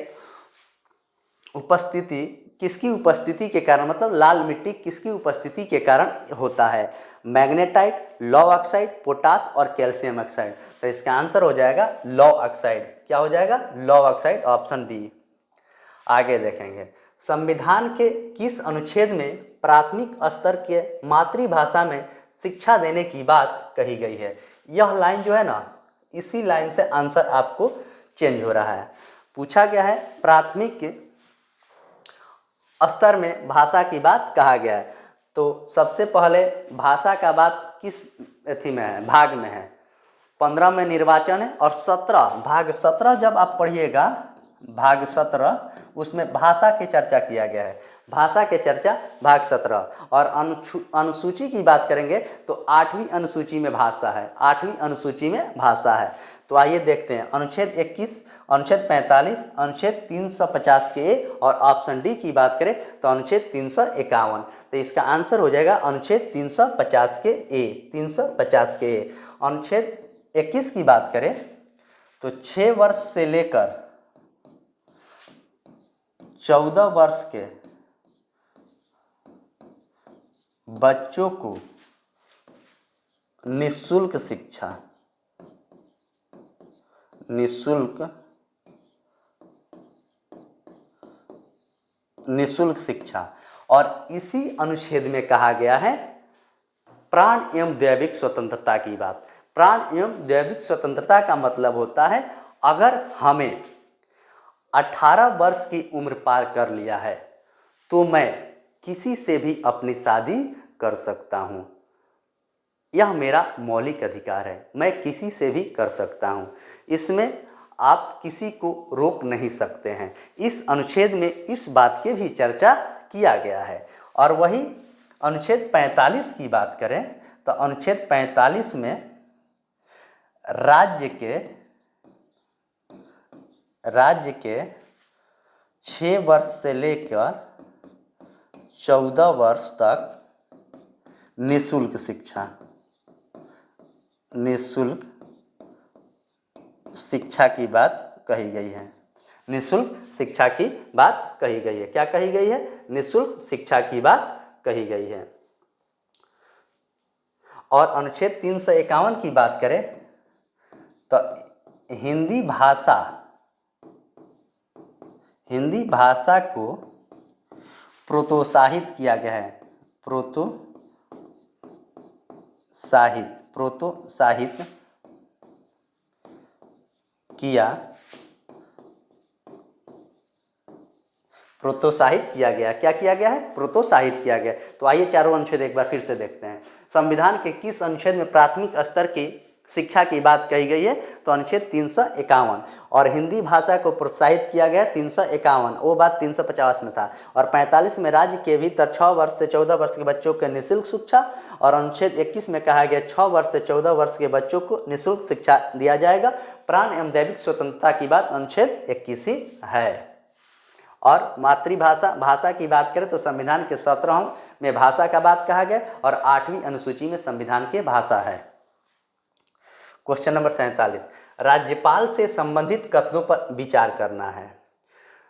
उपस्थिति किसकी उपस्थिति के कारण, मतलब लाल मिट्टी किसकी उपस्थिति के कारण होता है? मैग्नेटाइट, लौह ऑक्साइड, पोटास और कैल्शियम ऑक्साइड। तो इसका आंसर हो जाएगा लौह ऑक्साइड। क्या हो जाएगा? लौह ऑक्साइड, ऑप्शन बी। आगे देखेंगे। संविधान के किस अनुच्छेद में प्राथमिक स्तर के मातृभाषा में शिक्षा देने की बात कही गई है? यह लाइन जो है ना, इसी लाइन से आंसर आपको चेंज हो रहा है। पूछा गया है प्राथमिक स्तर में भाषा की बात कहा गया है। तो सबसे पहले भाषा का बात किस अथी में है? भाग में है। 15 में निर्वाचन है और 17 भाग 17 जब आप पढ़िएगा, भाग 17 उसमें भाषा की चर्चा किया गया है। भाषा के चर्चा भाग 17। और अनुसूची की बात करेंगे तो 8वीं अनुसूची में भाषा है, 8वीं अनुसूची में भाषा है। तो आइए देखते हैं अनुच्छेद 21, अनुच्छेद 45, अनुच्छेद 350 के ए और ऑप्शन डी की बात करें तो अनुच्छेद 351। तो इसका आंसर हो जाएगा अनुच्छेद 350 के ए, 350 के ए। अनुच्छेद 21 की बात करें तो 6 वर्ष से लेकर 14 वर्ष के बच्चों को निःशुल्क शिक्षा, निःशुल्क शिक्षा। और इसी अनुच्छेद में कहा गया है प्राण एवं दैविक स्वतंत्रता की बात। प्राण एवं दैविक स्वतंत्रता का मतलब होता है अगर हमें 18 वर्ष की उम्र पार कर लिया है तो मैं किसी से भी अपनी शादी कर सकता हूँ। यह मेरा मौलिक अधिकार है, मैं किसी से भी कर सकता हूँ, इसमें आप किसी को रोक नहीं सकते हैं। इस अनुच्छेद में इस बात की भी चर्चा किया गया है। और वही अनुच्छेद 45 की बात करें तो अनुच्छेद 45 में राज्य के 6 वर्ष से लेकर 14 वर्ष तक निःशुल्क शिक्षा, निःशुल्क शिक्षा की बात कही गई है। निःशुल्क शिक्षा की बात कही गई है। क्या कही गई है? निःशुल्क शिक्षा की बात कही गई है। और अनुच्छेद 351 की बात करें तो हिंदी भाषा को प्रोत्साहित किया गया है, प्रोत्साहित किया गया। क्या किया गया है? प्रोत्साहित किया गया। तो आइए चारों अनुच्छेद एक बार फिर से देखते हैं। संविधान के किस अनुच्छेद में प्राथमिक स्तर की शिक्षा की बात कही गई है? तो अनुच्छेद 351। और हिंदी भाषा को प्रोत्साहित किया गया 351, वो बात 350 में था। और 45 में राज्य के भीतर 6 वर्ष से 14 वर्ष के बच्चों को निःशुल्क शिक्षा। और अनुच्छेद 21 में कहा गया 6 वर्ष से 14 वर्ष के बच्चों को निःशुल्क शिक्षा दिया जाएगा। प्राण एवं दैविक स्वतंत्रता की बात अनुच्छेद 21 ही है। और मातृभाषा भाषा की बात करें तो संविधान के 17वें में भाषा का बात कहा गया और 8वीं अनुसूची में संविधान के भाषा है। क्वेश्चन नंबर 47, राज्यपाल से संबंधित कथनों पर विचार करना है।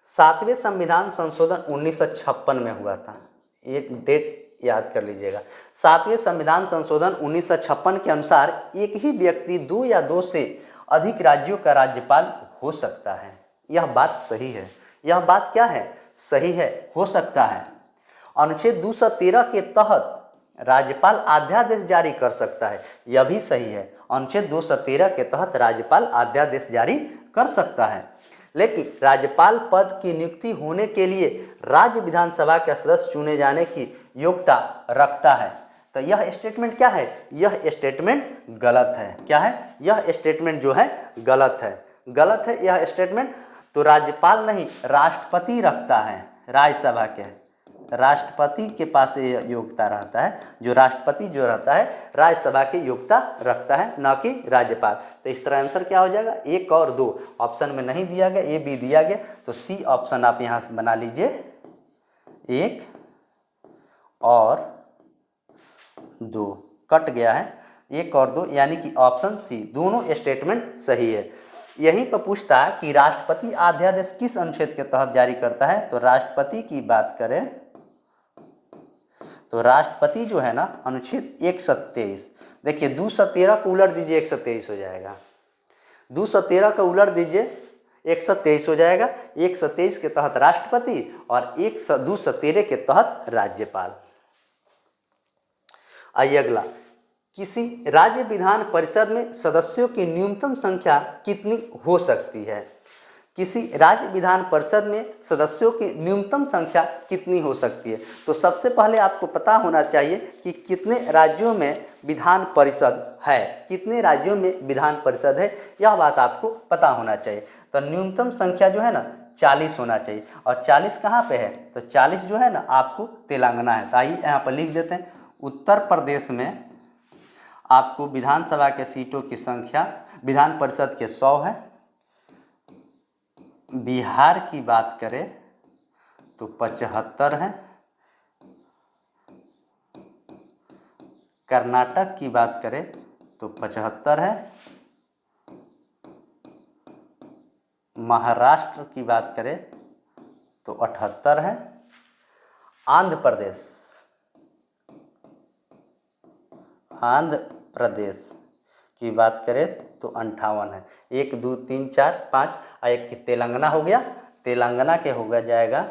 7वें संविधान संशोधन 1956 में हुआ था, ये डेट याद कर लीजिएगा। 7वें संविधान संशोधन 1956 के अनुसार एक ही व्यक्ति 2 या 2 से अधिक राज्यों का राज्यपाल हो सकता है। यह बात सही है। यह बात क्या है? सही है, हो सकता है। अनुच्छेद 213 के तहत राज्यपाल अध्यादेश जारी कर सकता है, यह भी सही है। अनुच्छेद 213 के तहत राज्यपाल अध्यादेश जारी कर सकता है। लेकिन राज्यपाल पद की नियुक्ति होने के लिए राज्य विधानसभा के सदस्य चुने जाने की योग्यता रखता है। तो यह स्टेटमेंट क्या है? यह स्टेटमेंट गलत है। क्या है? यह स्टेटमेंट जो है गलत है, गलत है यह स्टेटमेंट। तो राज्यपाल नहीं, राष्ट्रपति रखता है। राज्यसभा के राष्ट्रपति के पास ये योग्यता रहता है, जो राष्ट्रपति जो रहता है राज्यसभा की योग्यता रखता है, न कि राज्यपाल। तो इस तरह आंसर क्या हो जाएगा? 1 और 2 ऑप्शन में नहीं दिया गया, ए बी दिया गया, तो सी ऑप्शन आप यहाँ से बना लीजिए, 1 और 2 कट गया है, 1 और 2 यानी कि ऑप्शन सी, दोनों स्टेटमेंट सही है। यहीं पर पूछता है कि राष्ट्रपति अध्यादेश किस अनुच्छेद के तहत जारी करता है? तो राष्ट्रपति की बात करें तो राष्ट्रपति जो है ना अनुच्छेद 123, देखिए 213 को उलट दीजिए 123 हो जाएगा, 213 का उलट दीजिए 123 हो जाएगा। 123 के तहत राष्ट्रपति और 213 के तहत राज्यपाल। आइए अगला, किसी राज्य विधान परिषद में सदस्यों की न्यूनतम संख्या कितनी हो सकती है? किसी राज्य विधान परिषद में सदस्यों की न्यूनतम संख्या कितनी हो सकती है? तो सबसे पहले आपको पता होना चाहिए कि कितने राज्यों में विधान परिषद है, कितने राज्यों में विधान परिषद है, यह बात आपको पता होना चाहिए। तो न्यूनतम संख्या जो है ना 40 होना चाहिए। और 40 कहाँ पे है? तो 40 जो है ना आपको तेलंगाना है। तो आइए यहाँ पर लिख देते हैं, उत्तर प्रदेश में आपको विधानसभा के सीटों की संख्या विधान परिषद के 100 है। बिहार की बात करें तो 75 है। कर्नाटक की बात करें तो 75 है। महाराष्ट्र की बात करें तो 78 है। आंध्र प्रदेश की बात करें तो 58 है। 1 2 3 4 5 और एक की तेलंगाना हो गया। तेलंगाना के हो जाएगा,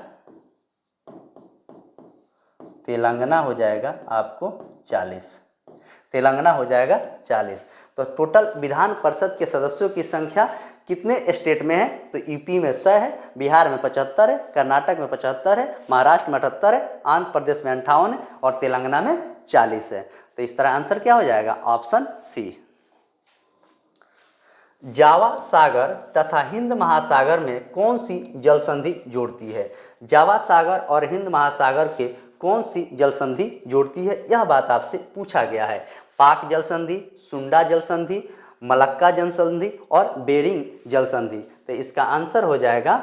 तेलंगाना हो जाएगा आपको 40। तेलंगाना हो जाएगा 40। तो टोटल विधान परिषद के सदस्यों की संख्या कितने स्टेट में है? तो यूपी में 100 है, बिहार में 75 है, कर्नाटक में 75 है, महाराष्ट्र में 78 है, आंध्र प्रदेश में 58 है और तेलंगाना में 40 है। तो इस तरह आंसर क्या हो जाएगा? Option C. जावा सागर तथा हिंद महासागर में कौन सी जल संधि जोड़ती है? जावा सागर और हिंद महासागर के कौन सी जल संधि जोड़ती है, यह बात आपसे पूछा गया है। पाक जल संधि, सुंडा जल संधि, मलक्का जल संधि और बेरिंग जल संधि। तो इसका आंसर हो जाएगा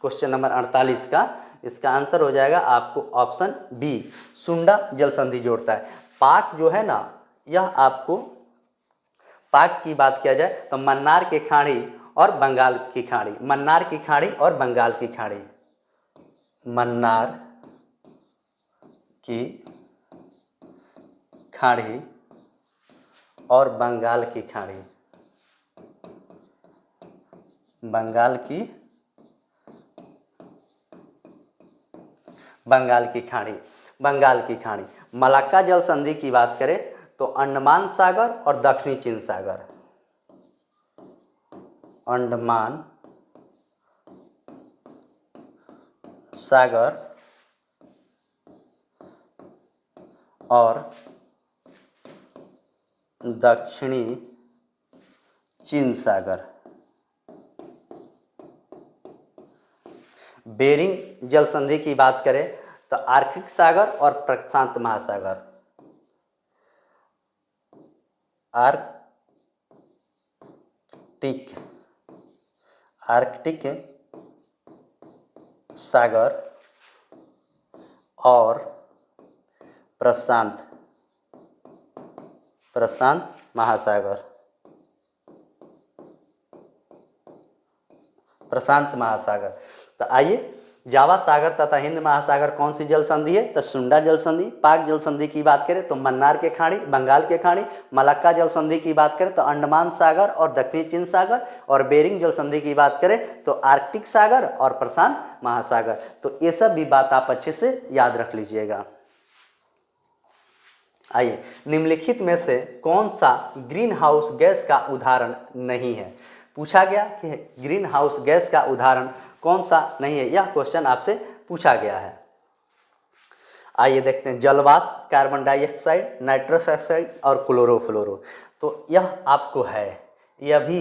क्वेश्चन नंबर 48 का, इसका आंसर हो जाएगा आपको ऑप्शन बी, सुंडा जल संधि जोड़ता है। पाक जो है ना, यह आपको पाक की बात किया जाए तो मन्नार की खाड़ी और बंगाल की खाड़ी, मन्नार की खाड़ी और बंगाल की खाड़ी, मन्नार की खाड़ी और बंगाल की खाड़ी, बंगाल की खाड़ी। मलक्का जल संधि की बात करें तो अंडमान सागर और दक्षिणी चीन सागर, अंडमान सागर और दक्षिणी चीन सागर। बेरिंग जल संधि की बात करें तो आर्कटिक सागर और प्रशांत महासागर, आर्कटिक सागर और प्रशांत महासागर, तो आइए, जावा सागर तथा हिंद महासागर कौन सी जल संधि है? तो सुंडा जल संधि। पाक जल संधि की बात करें तो मन्नार के खाड़ी, बंगाल के खाड़ी। मलक्का जल संधि की बात करें तो अंडमान सागर और दक्षिणी चीन सागर। और बेरिंग जल संधि की बात करें तो आर्कटिक सागर और प्रशांत महासागर। तो ये सब भी बात आप अच्छे से याद रख लीजिएगा। आइए, निम्नलिखित में से कौन सा ग्रीन हाउस गैस का उदाहरण नहीं है? पूछा गया कि ग्रीन हाउस गैस का उदाहरण कौन सा नहीं है, यह क्वेश्चन आपसे पूछा गया है। आइए देखते हैं, जलवाष्प, कार्बन डाइऑक्साइड, नाइट्रस ऑक्साइड और क्लोरोफ्लोरो। तो यह आपको है, यह भी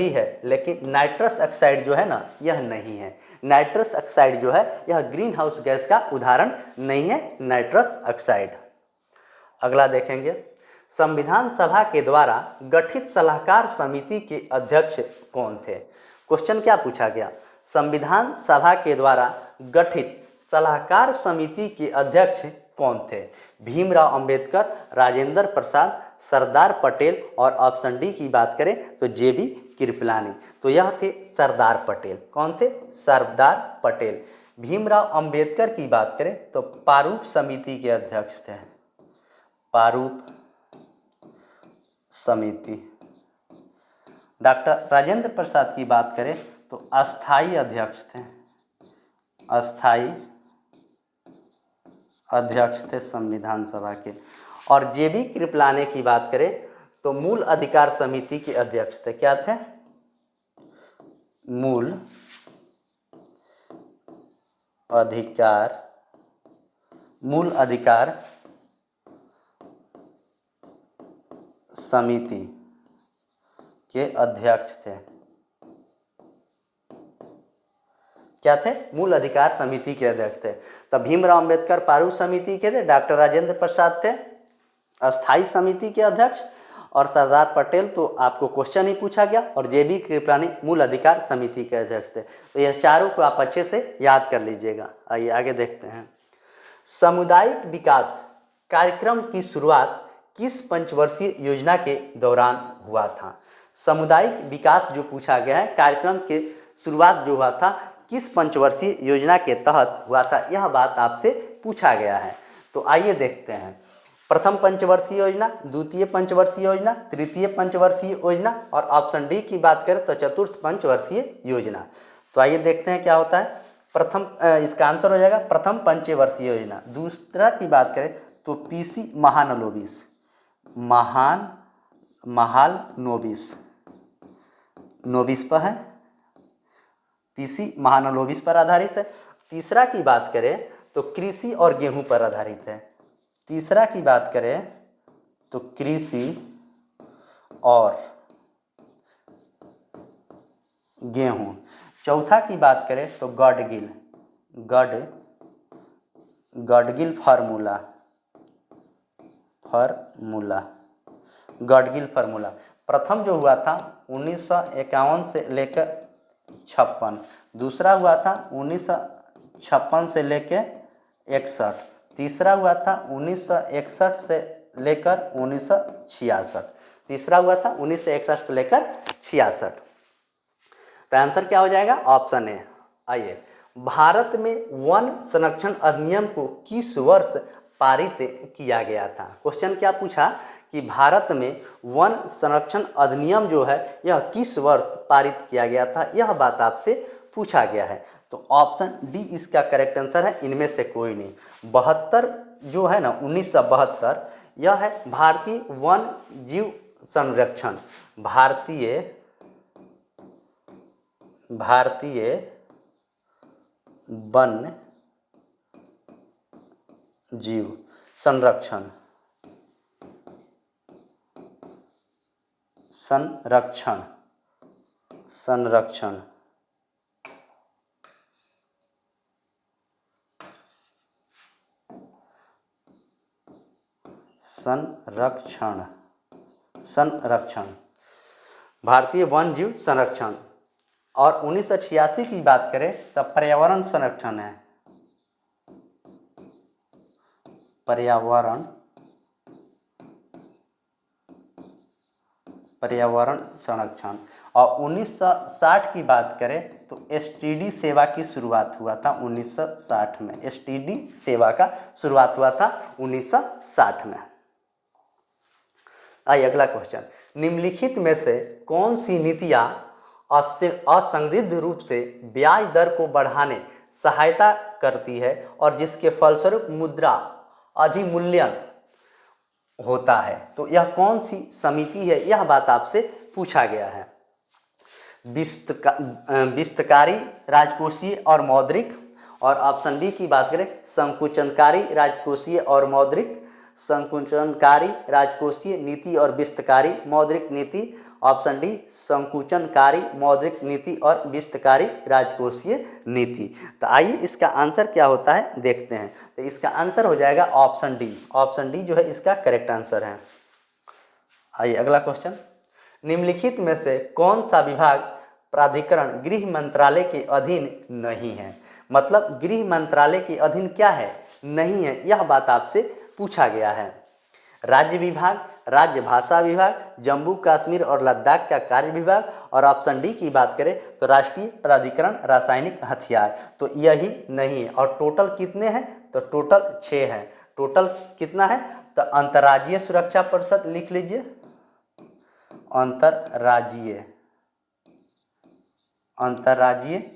है, लेकिन नाइट्रस ऑक्साइड जो है ना, यह नहीं है। नाइट्रस ऑक्साइड जो है यह ग्रीन हाउस गैस का उदाहरण नहीं है, नाइट्रस ऑक्साइड। अगला देखेंगे, संविधान सभा के द्वारा गठित सलाहकार समिति के अध्यक्ष कौन थे? क्वेश्चन क्या पूछा गया? संविधान सभा के द्वारा गठित सलाहकार समिति के अध्यक्ष कौन थे? भीमराव अंबेडकर, राजेंद्र प्रसाद, सरदार पटेल और ऑप्शन डी की बात करें तो जेबी कृपलानी। तो यह थे सरदार पटेल। कौन थे? सरदार पटेल। भीमराव अंबेडकर की बात करें तो प्रारूप समिति के अध्यक्ष थे, प्रारूप समिति। डॉक्टर राजेंद्र प्रसाद की बात करें तो अस्थाई अध्यक्ष थे, अस्थाई अध्यक्ष थे संविधान सभा के। और जेबी कृपलानी की बात करें तो मूल अधिकार समिति के अध्यक्ष थे। क्या थे? मूल अधिकार समिति के अध्यक्ष थे। क्या थे? मूल अधिकार समिति के अध्यक्ष थे। तब भीमराव अंबेडकर प्रारूप समिति के थे, डॉक्टर राजेंद्र प्रसाद थे अस्थाई समिति के अध्यक्ष, और सरदार पटेल तो आपको क्वेश्चन ही पूछा गया, और जेबी कृपलानी मूल अधिकार समिति के अध्यक्ष थे। तो यह चारों को आप अच्छे से याद कर लीजिएगा। आइए आगे देखते हैं। सामुदायिक विकास कार्यक्रम की शुरुआत किस पंचवर्षीय योजना के दौरान हुआ था? सामुदायिक विकास जो पूछा गया है, कार्यक्रम के शुरुआत जो हुआ था किस पंचवर्षीय योजना के तहत हुआ था, यह बात आपसे पूछा गया है। तो आइए देखते हैं। प्रथम पंचवर्षीय योजना, द्वितीय पंचवर्षीय योजना, तृतीय पंचवर्षीय योजना, और ऑप्शन डी की बात करें तो चतुर्थ पंचवर्षीय योजना। तो आइए देखते हैं क्या होता है। प्रथम, इसका आंसर हो जाएगा प्रथम पंचवर्षीय योजना। दूसरा की बात करें तो पीसी महालनोबिस, महालनोबिस, नोबिस पर है, पीसी महालनोबिस पर आधारित है। तीसरा की बात करें तो कृषि और गेहूं पर आधारित है। तीसरा की बात करें तो कृषि और गेहूं। चौथा की बात करें तो गडगिल फार्मूला, गडगिल फार्मूला। प्रथम जो हुआ था 1951 से लेकर 56, दूसरा हुआ था 1956 से लेकर 61, तीसरा हुआ था 1961 से लेकर 1966, तीसरा हुआ था 1961 से लेकर 66। तो आंसर क्या हो जाएगा? Option A. आइए, भारत में वन संरक्षण अधिनियम को किस वर्ष पारित किया गया था? क्वेश्चन क्या पूछा कि भारत में वन संरक्षण अधिनियम जो है यह किस वर्ष पारित किया गया था, यह बात आपसे पूछा गया है। तो ऑप्शन डी इसका करेक्ट आंसर है, इनमें से कोई नहीं। 72 जो है ना 1972, यह है भारतीय वन जीव संरक्षण, भारतीय वन जीव संरक्षण भारतीय वन जीव संरक्षण। और 1986 की बात करें तब पर्यावरण संरक्षण है, पर्यावरण संरक्षण। और 1960 की बात करें तो एसटीडी सेवा की शुरुआत हुआ था 1960 में, एसटीडी सेवा का शुरुआत हुआ था 1960 में। आइए अगला क्वेश्चन। निम्नलिखित में से कौन सी नीतियां असंदिग्ध रूप से ब्याज दर को बढ़ाने सहायता करती है और जिसके फलस्वरूप मुद्रा अधिमूल्यन होता है? तो यह कौन सी समिति है, यह बात आपसे पूछा गया है। विस्तकारी राजकोषीय और मौद्रिक, और ऑप्शन बी की बात करें संकुचनकारी राजकोषीय और मौद्रिक, संकुचनकारी राजकोषीय नीति और विस्तकारी मौद्रिक नीति, ऑप्शन डी संकुचनकारी मौद्रिक नीति और विस्तकारी राजकोषीय नीति। तो आइए इसका आंसर क्या होता है देखते हैं। तो इसका आंसर हो जाएगा ऑप्शन डी, ऑप्शन डी जो है इसका करेक्ट आंसर है। आइए अगला क्वेश्चन। निम्नलिखित में से कौन सा विभाग प्राधिकरण गृह मंत्रालय के अधीन नहीं है? मतलब गृह मंत्रालय के अधीन क्या है, नहीं है, यह बात आपसे पूछा गया है। राज्य विभाग, राज्य भाषा विभाग, जम्मू कश्मीर और लद्दाख का कार्य विभाग, और ऑप्शन डी की बात करें तो राष्ट्रीय प्राधिकरण रासायनिक हथियार। तो यही नहीं है। और टोटल कितने हैं? तो टोटल 6 हैं। टोटल कितना है? तो अंतर्राज्यीय सुरक्षा परिषद लिख लीजिए, अंतर्राज्यीय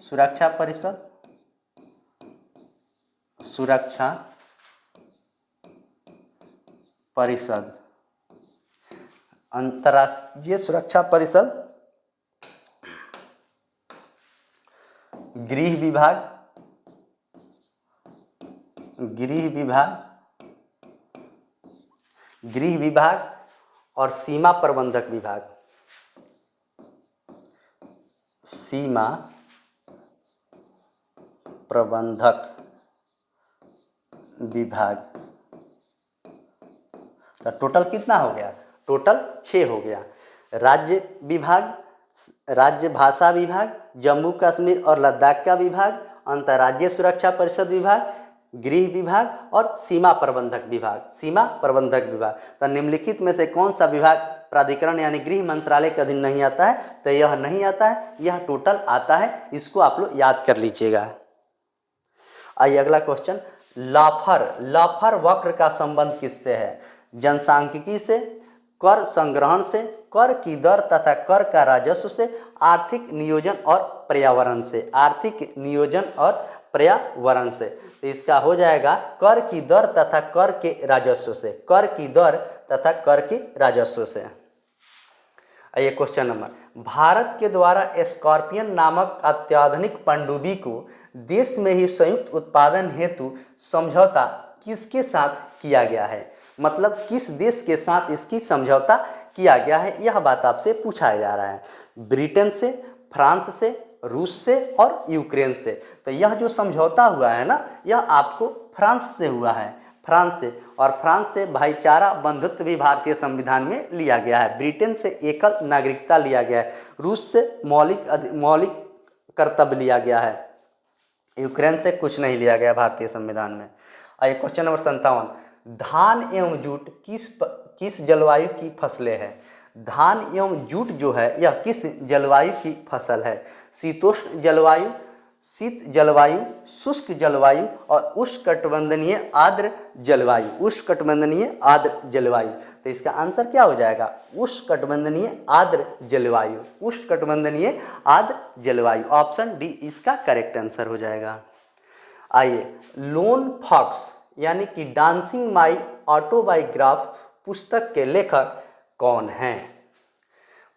सुरक्षा परिषद, अंतर्राज्यीय सुरक्षा परिषद, गृह विभाग और सीमा प्रबंधक विभाग, प्रबंधक विभाग। तो टोटल कितना हो गया? टोटल 6 हो गया। राज्य विभाग, राज्य भाषा विभाग, जम्मू कश्मीर और लद्दाख का विभाग, अंतर्राज्यीय सुरक्षा परिषद विभाग, गृह विभाग और सीमा प्रबंधक विभाग। सीमा प्रबंधक विभाग, तो निम्नलिखित में से कौन सा विभाग प्राधिकरण यानी गृह मंत्रालय के अधीन नहीं आता है? तो यह नहीं आता है, यह टोटल आता है। इसको आप लोग याद कर लीजिएगा। आइए अगला क्वेश्चन, लाफर वक्र का संबंध किससे है? जनसांख्यिकी से, कर संग्रहण से, कर की दर तथा कर का राजस्व से, आर्थिक नियोजन और पर्यावरण से। आर्थिक नियोजन और पर्यावरण से, तो इसका हो जाएगा कर की दर तथा कर के राजस्व से। कर की दर तथा कर के राजस्व से। आइए क्वेश्चन नंबर, भारत के द्वारा स्कॉर्पियन नामक अत्याधुनिक पनडुब्बी को देश में ही संयुक्त उत्पादन हेतु समझौता किसके साथ किया गया है? मतलब किस देश के साथ इसकी समझौता किया गया है, यह बात आपसे पूछा जा रहा है। ब्रिटेन से, फ्रांस से, रूस से और यूक्रेन से। तो यह जो समझौता हुआ है ना, यह आपको फ्रांस से हुआ है। फ्रांस से, और फ्रांस से भाईचारा बंधुत्व भी भारतीय संविधान में लिया गया है। ब्रिटेन से एकल नागरिकता लिया गया है। रूस से मौलिक कर्तव्य लिया गया है। यूक्रेन से कुछ नहीं लिया गया भारतीय संविधान में। आइए क्वेश्चन नंबर 57, धान एवं जूट किस जलवायु की फसलें हैं? धान एवं जूट जो है यह किस जलवायु की फसल है? शीतोष्ण जलवायु, शीत जलवायु, शुष्क जलवायु और उष्णकटिबंधीय आर्द्र जलवायु। उष्णकटिबंधीय आर्द्र जलवायु, तो इसका आंसर क्या हो जाएगा? उष्णकटिबंधीय आर्द्र जलवायु। उष्णकटिबंधीय आर्द्र जलवायु, ऑप्शन डी इसका करेक्ट आंसर हो जाएगा। आइए, लोन फॉक्स यानी कि डांसिंग माई ऑटोबायोग्राफ पुस्तक के लेखक कौन हैं?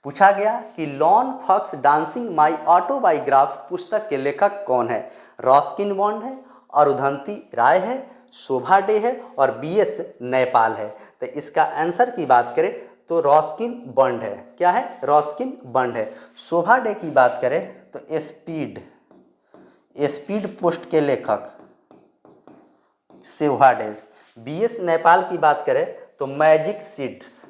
पूछा गया कि लॉन फॉक्स डांसिंग माई ऑटोबायोग्राफ पुस्तक के लेखक कौन है? रस्किन बॉन्ड है, अरुंधति राय है, शोभा डे है और बीएस नैपाल है। तो इसका आंसर की बात करें तो रस्किन बॉन्ड है। क्या है? रस्किन बॉन्ड है। शोभा डे की बात करें तो स्पीड पोस्ट के लेखक शोभा डे। बीएस नेपाल की बात करें तो मैजिक सीड्स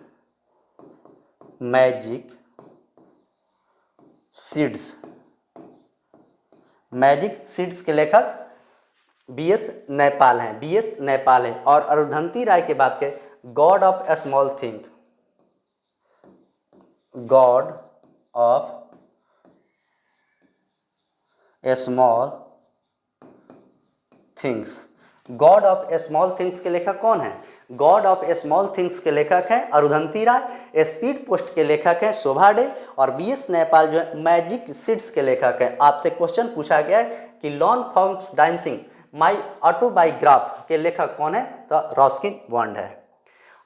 के लेखक बीएस नेपाल हैं। बीएस नेपाल है। और अरुंधति राय की बात करें, God of A small thing, God of A small things. God of A small things के लेखक कौन है? God of A small things के लेखक हैं अरुंधति राय। स्पीड पोस्ट के लेखक हैं शोभा डे। और बीएस नेपाल जो है मैजिक सीड्स के लेखक हैं। आपसे क्वेश्चन पूछा गया है कि लॉन फॉक्स डांसिंग माई ऑटोबायोग्राफ के लेखक कौन है? तो रस्किन बॉन्ड है।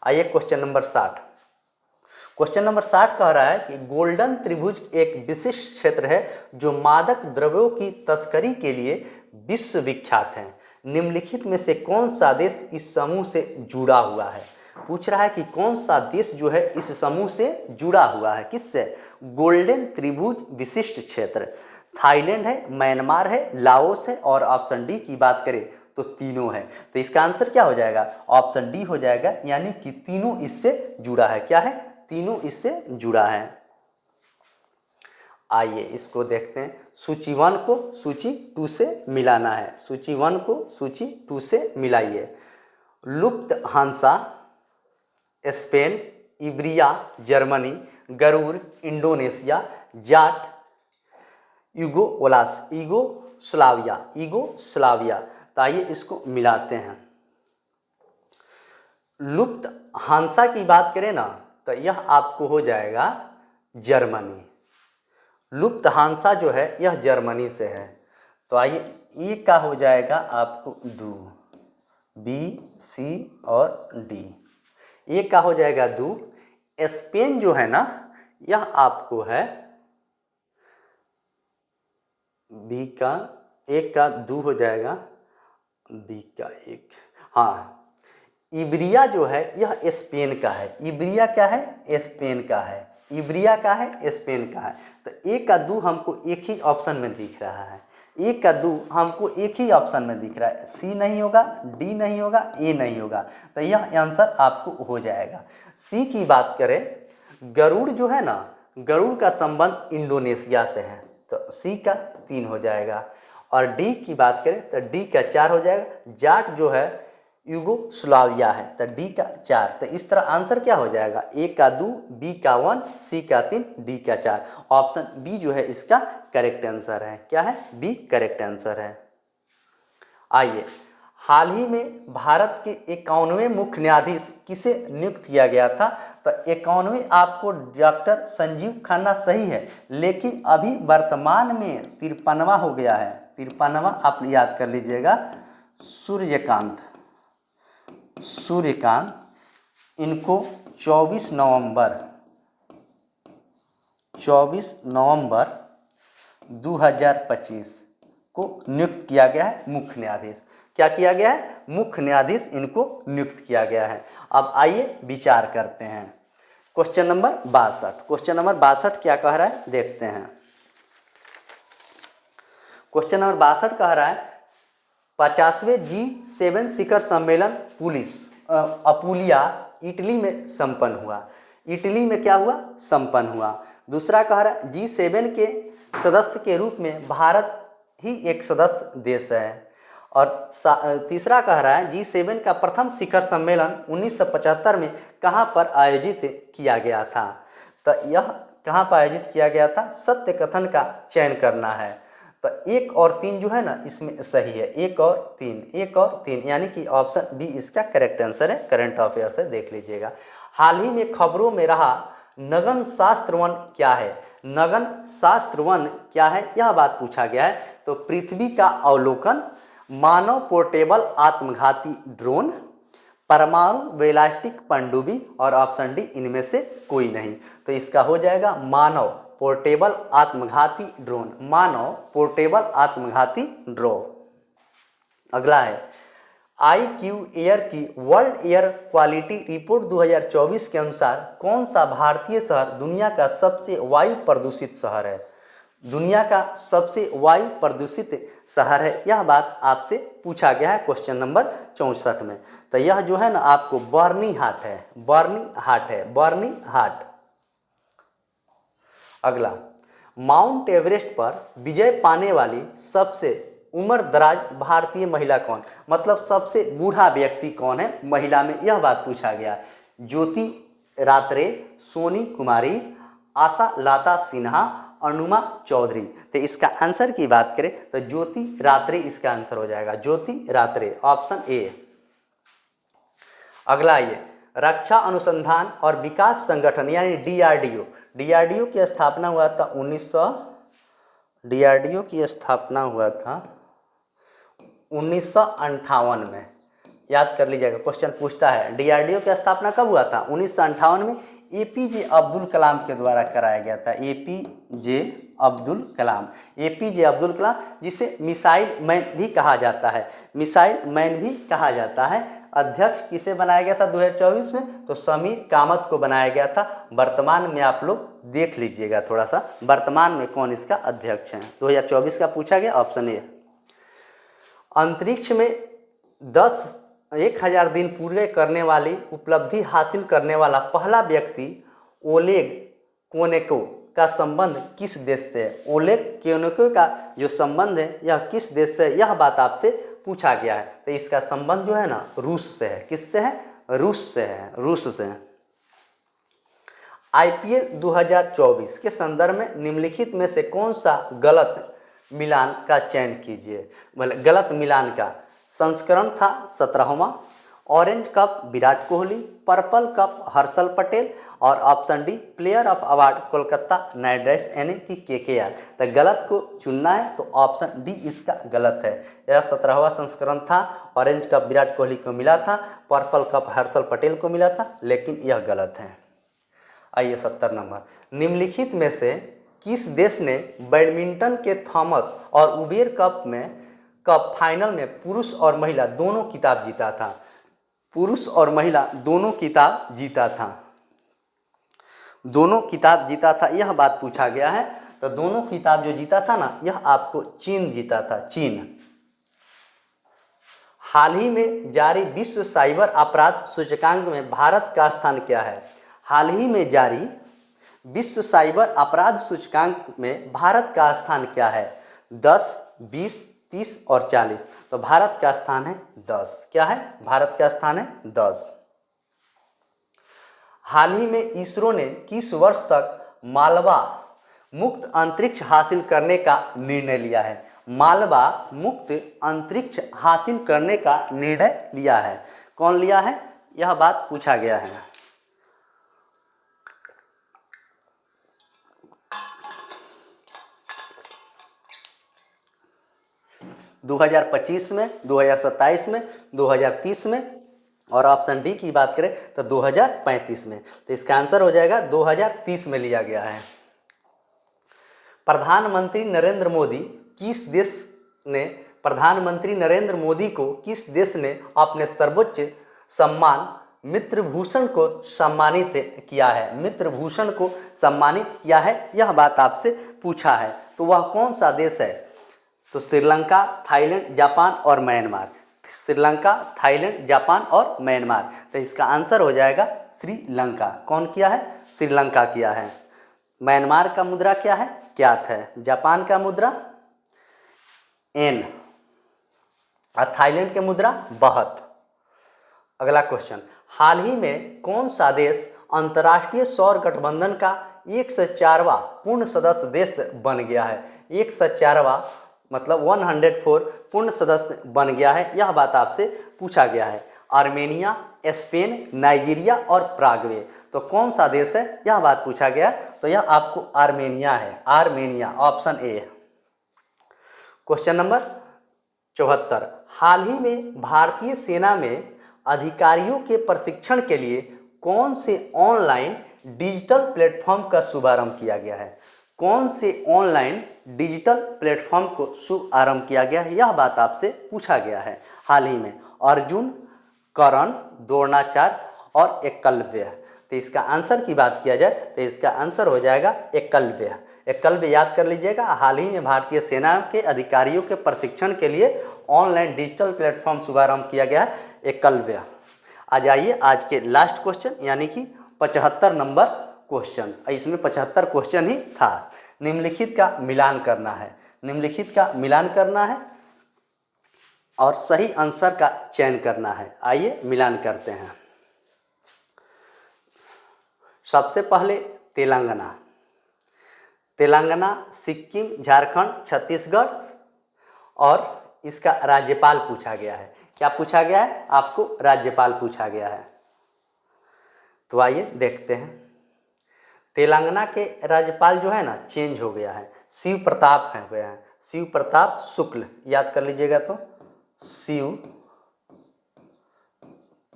आइए क्वेश्चन नंबर 60। क्वेश्चन नंबर 60 कह रहा है कि गोल्डन त्रिभुज एक विशिष्ट क्षेत्र है जो मादक द्रव्यों की तस्करी के लिए विश्व विख्यात है। निम्नलिखित में से कौन सा देश इस समूह से जुड़ा हुआ है? पूछ रहा है कि कौन सा देश जो है इस समूह से जुड़ा हुआ है। किससे? गोल्डन त्रिभुज विशिष्ट क्षेत्र। थाईलैंड है, म्यांमार है, लाओस है और ऑप्शन डी की बात करें तो तीनों है। तो इसका आंसर क्या हो जाएगा? ऑप्शन डी हो जाएगा, यानी कि तीनों इससे जुड़ा है। क्या है? तीनों इससे जुड़ा है। आइए इसको देखते हैं। सूची 1 को सूची 2 से मिलाना है। सूची 1 को सूची 2 से मिलाइए। Lufthansa Spain, Iberia Germany, Garuda Indonesia, JAT Yugoslavia. तो आइए इसको मिलाते हैं। लुप्त हंसा की बात करें ना तो यह आपको हो जाएगा जर्मनी। लुप्त हंसा जो है यह जर्मनी से है। तो आइए ए का हो जाएगा आपको दू, बी सी और डी। ए का हो जाएगा दू। स्पेन जो है ना यह आपको है बी का, एक का दू हो जाएगा, बी का एक। हाँ, इब्रिया जो है यह स्पेन का है। इब्रिया क्या है? स्पेन का है। इब्रिया का है, स्पेन का है। तो ए का दू हमको एक ही ऑप्शन में दिख रहा है। ए का 2 हमको एक ही ऑप्शन में दिख रहा है, सी नहीं होगा, डी नहीं होगा, ए नहीं होगा, तो यह आंसर आपको हो जाएगा। सी की बात करें, गरुड़ जो है ना, गरुड़ का संबंध इंडोनेशिया से है, तो सी का 3 हो जाएगा। और डी की बात करें तो डी का 4 हो जाएगा। जाट जो है यूगोस्लाविया है, तो डी का 4। तो इस तरह आंसर क्या हो जाएगा, ए का 2, बी का 1, सी का 3, डी का 4। ऑप्शन बी जो है इसका करेक्ट आंसर है। क्या है, बी करेक्ट आंसर है। आइए, हाल ही में भारत के 51वें मुख्य न्यायाधीश किसे नियुक्त किया गया था, तो 51वें आपको डॉक्टर संजीव खन्ना सही है, लेकिन अभी वर्तमान में 53वां हो गया है। 53वां आप याद कर लीजिएगा, सूर्यकांत। इनको 24 नवंबर 2025 को नियुक्त किया गया है मुख्य न्यायाधीश। क्या किया गया है, मुख्य न्यायाधीश इनको नियुक्त किया गया है। अब आइए विचार करते हैं। क्वेश्चन नंबर 62 क्या कह रहा है, देखते हैं। क्वेश्चन नंबर 62 कह रहा है 50वें G7 शिखर सम्मेलन अपुलिया इटली में संपन्न हुआ। इटली में क्या हुआ, संपन्न हुआ। दूसरा कह रहा है G7 के सदस्य के रूप में भारत ही एक सदस्य देश है। और तीसरा कह रहा है G7 का प्रथम शिखर सम्मेलन 1975 में कहाँ पर आयोजित किया गया था। तो यह कहाँ पर आयोजित किया गया था, सत्य कथन का चयन करना है। तो 1 और 3 जो है ना इसमें सही है, 1 और 3, यानी कि ऑप्शन बी इसका करेक्ट आंसर है। करंट अफेयर से देख लीजिएगा। हाल ही में खबरों में रहा नगन शास्त्र वन क्या है। नगन शास्त्र वन क्या है, यह बात पूछा गया है। तो पृथ्वी का अवलोकन, मानव पोर्टेबल आत्मघाती ड्रोन, परमाणु बैलिस्टिक पनडुब्बी, और ऑप्शन डी इनमें से कोई नहीं। तो इसका हो जाएगा मानव पोर्टेबल आत्मघाती ड्रोन, मानव पोर्टेबल आत्मघाती ड्रोन। अगला है IQ एयर की वर्ल्ड एयर क्वालिटी रिपोर्ट 2024 के अनुसार कौन सा भारतीय शहर दुनिया का सबसे वायु प्रदूषित शहर है। दुनिया का सबसे वायु प्रदूषित शहर है, यह बात आपसे पूछा गया है क्वेश्चन नंबर 64 में। तो यह जो है ना आपको बर्निहाट है। अगला, माउंट एवरेस्ट पर विजय पाने वाली सबसे उम्र दराज भारतीय महिला कौन, मतलब सबसे बूढ़ा व्यक्ति कौन है महिला में, यह बात पूछा गया। ज्योति रात्रे, सोनी कुमारी, आशा लाता सिन्हा, अनुमा चौधरी। तो इसका आंसर की बात करें तो ज्योति रात्रे इसका आंसर हो जाएगा, ज्योति रात्रे, ऑप्शन ए। अगला ये रक्षा अनुसंधान और विकास संगठन यानी DRDO की स्थापना हुआ था 1958 में। याद कर लीजिएगा, क्वेश्चन पूछता है DRDO की स्थापना कब हुआ था, 1958 में। APJ अब्दुल कलाम के द्वारा कराया गया था। APJ अब्दुल कलाम, जिसे मिसाइल मैन भी कहा जाता है। अध्यक्ष किसे बनाया गया था 2024 में, तो समीर कामत को बनाया गया था। वर्तमान में आप लोग देख लीजिएगा थोड़ा सा, वर्तमान में कौन इसका अध्यक्ष है, 2024 का पूछा गया, ऑप्शन ए। अंतरिक्ष में 1000 दिन पूरे करने वाली उपलब्धि हासिल करने वाला पहला व्यक्ति ओलेग कोनेको का संबंध किस देश से है। ओलेग कोनेको का जो संबंध है यह किस देश से है, यह बात आपसे पूछा गया है। तो इसका संबंध जो है ना रूस से है। किससे है, रूस से है। IPL 2024 के संदर्भ में निम्नलिखित में से कौन सा गलत मिलान का चयन कीजिए। गलत मिलान का संस्करण था 17वां। Orange cap Virat Kohli, purple cap Harshal Patel, और option D player of award Kolkata Knight Riders यानी कि KKR। तो गलत को चुनना है तो ऑप्शन डी इसका गलत है। यह 17वां संस्करण था। ऑरेंज कप विराट कोहली को मिला था, पर्पल कप हर्षल पटेल को मिला था, लेकिन यह गलत है। आइए 70 नंबर, निम्नलिखित में से किस देश ने बैडमिंटन के थॉमस और उबेर कप फाइनल में पुरुष और महिला दोनों खिताब जीता था। यह बात पूछा गया है। तो दोनों खिताब जो जीता था ना, यह आपको चीन जीता था, चीन। हाल ही में जारी विश्व साइबर अपराध सूचकांक में भारत का स्थान क्या है? हाल ही में जारी विश्व साइबर अपराध सूचकांक में भारत का स्थान क्या है? 10, 20, 30 और 40। तो भारत का स्थान है 10। क्या है? भारत का स्थान है 10। हाल ही में इसरो ने किस वर्ष तक मालवा मुक्त अंतरिक्ष हासिल करने का निर्णय लिया है? मालवा मुक्त अंतरिक्ष हासिल करने का निर्णय लिया है। कौन लिया है? यह बात पूछा गया है। 2025 में, 2027 में, 2030 में, और ऑप्शन डी की बात करें तो 2035 में। तो इसका आंसर हो जाएगा 2030 में लिया गया है। प्रधानमंत्री नरेंद्र मोदी को किस देश ने अपने सर्वोच्च सम्मान मित्र भूषण को सम्मानित किया है? मित्र भूषण को सम्मानित किया है, यह बात आपसे पूछा है। तो वह कौन सा देश है? तो श्रीलंका, थाईलैंड, जापान और म्यांमार। श्रीलंका, थाईलैंड, जापान और म्यांमार। तो इसका आंसर हो जाएगा श्रीलंका। कौन किया है? श्रीलंका किया है। म्यांमार का मुद्रा क्या है? क्यात है। जापान का मुद्रा एन और थाईलैंड के मुद्रा बहत। अगला क्वेश्चन, हाल ही में कौन सा देश अंतर्राष्ट्रीय सौर गठबंधन का 104वां पूर्ण सदस्य देश बन गया है? 104वां मतलब 104 पूर्ण सदस्य बन गया है, यह बात आपसे पूछा गया है। आर्मेनिया, स्पेन, नाइजीरिया और प्रागवे। तो कौन सा देश है, यह बात पूछा गया। तो यह आपको आर्मेनिया है। Armenia, option A. Question number 74, हाल ही में भारतीय सेना में अधिकारियों के प्रशिक्षण के लिए कौन से ऑनलाइन डिजिटल प्लेटफॉर्म का शुभारंभ किया गया है? कौन से ऑनलाइन डिजिटल प्लेटफॉर्म को शुभारंभ किया गया है, यह बात आपसे पूछा गया है। हाल ही में अर्जुन, करण, द्रोणाचार्य और एकलव्य। तो इसका आंसर की बात किया जाए तो इसका आंसर हो जाएगा एकलव्य। एकलव्य याद कर लीजिएगा। हाल ही में भारतीय सेना के अधिकारियों के प्रशिक्षण के लिए ऑनलाइन डिजिटल प्लेटफॉर्म शुभारंभ किया गया है, एकलव्य। आ जाइए आज के लास्ट क्वेश्चन यानी कि 75 नंबर क्वेश्चन। इसमें 75 क्वेश्चन ही था। निम्नलिखित का मिलान करना है। निम्नलिखित का मिलान करना है और सही आंसर का चयन करना है। आइए मिलान करते हैं। सबसे पहले तेलंगाना, सिक्किम, झारखंड, छत्तीसगढ़ और इसका राज्यपाल पूछा गया है। क्या पूछा गया है? आपको राज्यपाल पूछा गया है। तो आइए देखते हैं। तेलंगाना के राज्यपाल जो है ना चेंज हो गया है, शिव प्रताप है गया है। शिव प्रताप शुक्ल याद कर लीजिएगा। तो शिव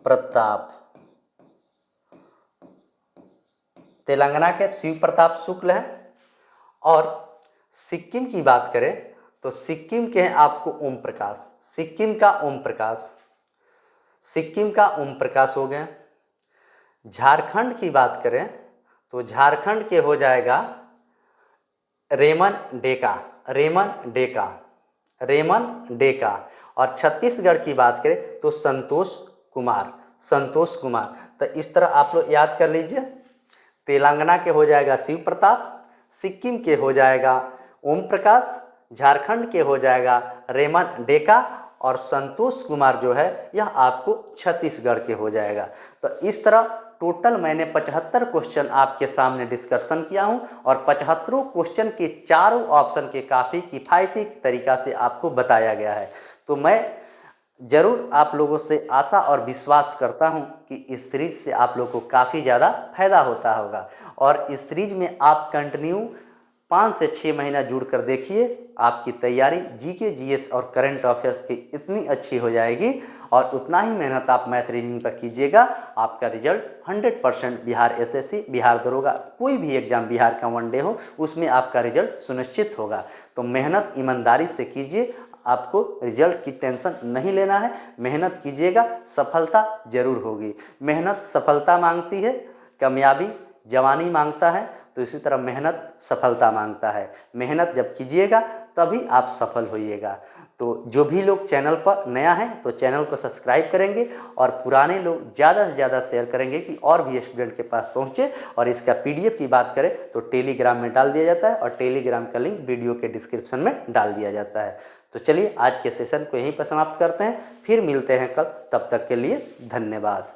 प्रताप, तेलंगाना के शिव प्रताप शुक्ल हैं। और सिक्किम की बात करें तो सिक्किम के हैं आपको ओम प्रकाश। सिक्किम का ओम प्रकाश हो गए। झारखंड की बात करें तो झारखंड के हो जाएगा रेमन डेका। और छत्तीसगढ़ की बात करें तो संतोष कुमार। तो इस तरह आप लोग याद कर लीजिए। तेलंगाना के हो जाएगा शिव प्रताप, सिक्किम के हो जाएगा ओम प्रकाश, झारखंड के हो जाएगा रेमन डेका और संतोष कुमार जो है यह आपको छत्तीसगढ़ के हो जाएगा। तो इस तरह टोटल मैंने 75 क्वेश्चन आपके सामने डिस्कशन किया हूं और 75 क्वेश्चन के चारों ऑप्शन के काफ़ी किफ़ायती तरीक़ा से आपको बताया गया है। तो मैं ज़रूर आप लोगों से आशा और विश्वास करता हूं कि इस सीरीज से आप लोगों को काफ़ी ज़्यादा फायदा होता होगा। और इस सीरीज में आप कंटिन्यू 5 से 6 महीना जुड़ कर देखिए, आपकी तैयारी जीके, जीएस और करंट अफेयर्स की इतनी अच्छी हो जाएगी और उतना ही मेहनत आप मैथ रीजनिंग पर कीजिएगा, आपका रिजल्ट 100% बिहार एसएससी, बिहार दरोगा, कोई भी एग्जाम बिहार का वनडे हो उसमें आपका रिजल्ट सुनिश्चित होगा। तो मेहनत ईमानदारी से कीजिए, आपको रिजल्ट की टेंशन नहीं लेना है। मेहनत कीजिएगा, सफलता जरूर होगी। मेहनत सफलता मांगती है, कामयाबी जवानी मांगता है तो इसी तरह मेहनत सफलता मांगता है। मेहनत जब कीजिएगा तभी आप सफल होइएगा। तो जो भी लोग चैनल पर नया है तो चैनल को सब्सक्राइब करेंगे और पुराने लोग ज़्यादा से ज़्यादा शेयर करेंगे कि और भी स्टूडेंट के पास पहुँचे। और इसका PDF की बात करें तो टेलीग्राम में डाल दिया जाता है और टेलीग्राम का लिंक वीडियो के डिस्क्रिप्शन में डाल दिया जाता है। तो चलिए आज के सेशन को यहीं पर समाप्त करते हैं, फिर मिलते हैं कल, तब तक के लिए धन्यवाद।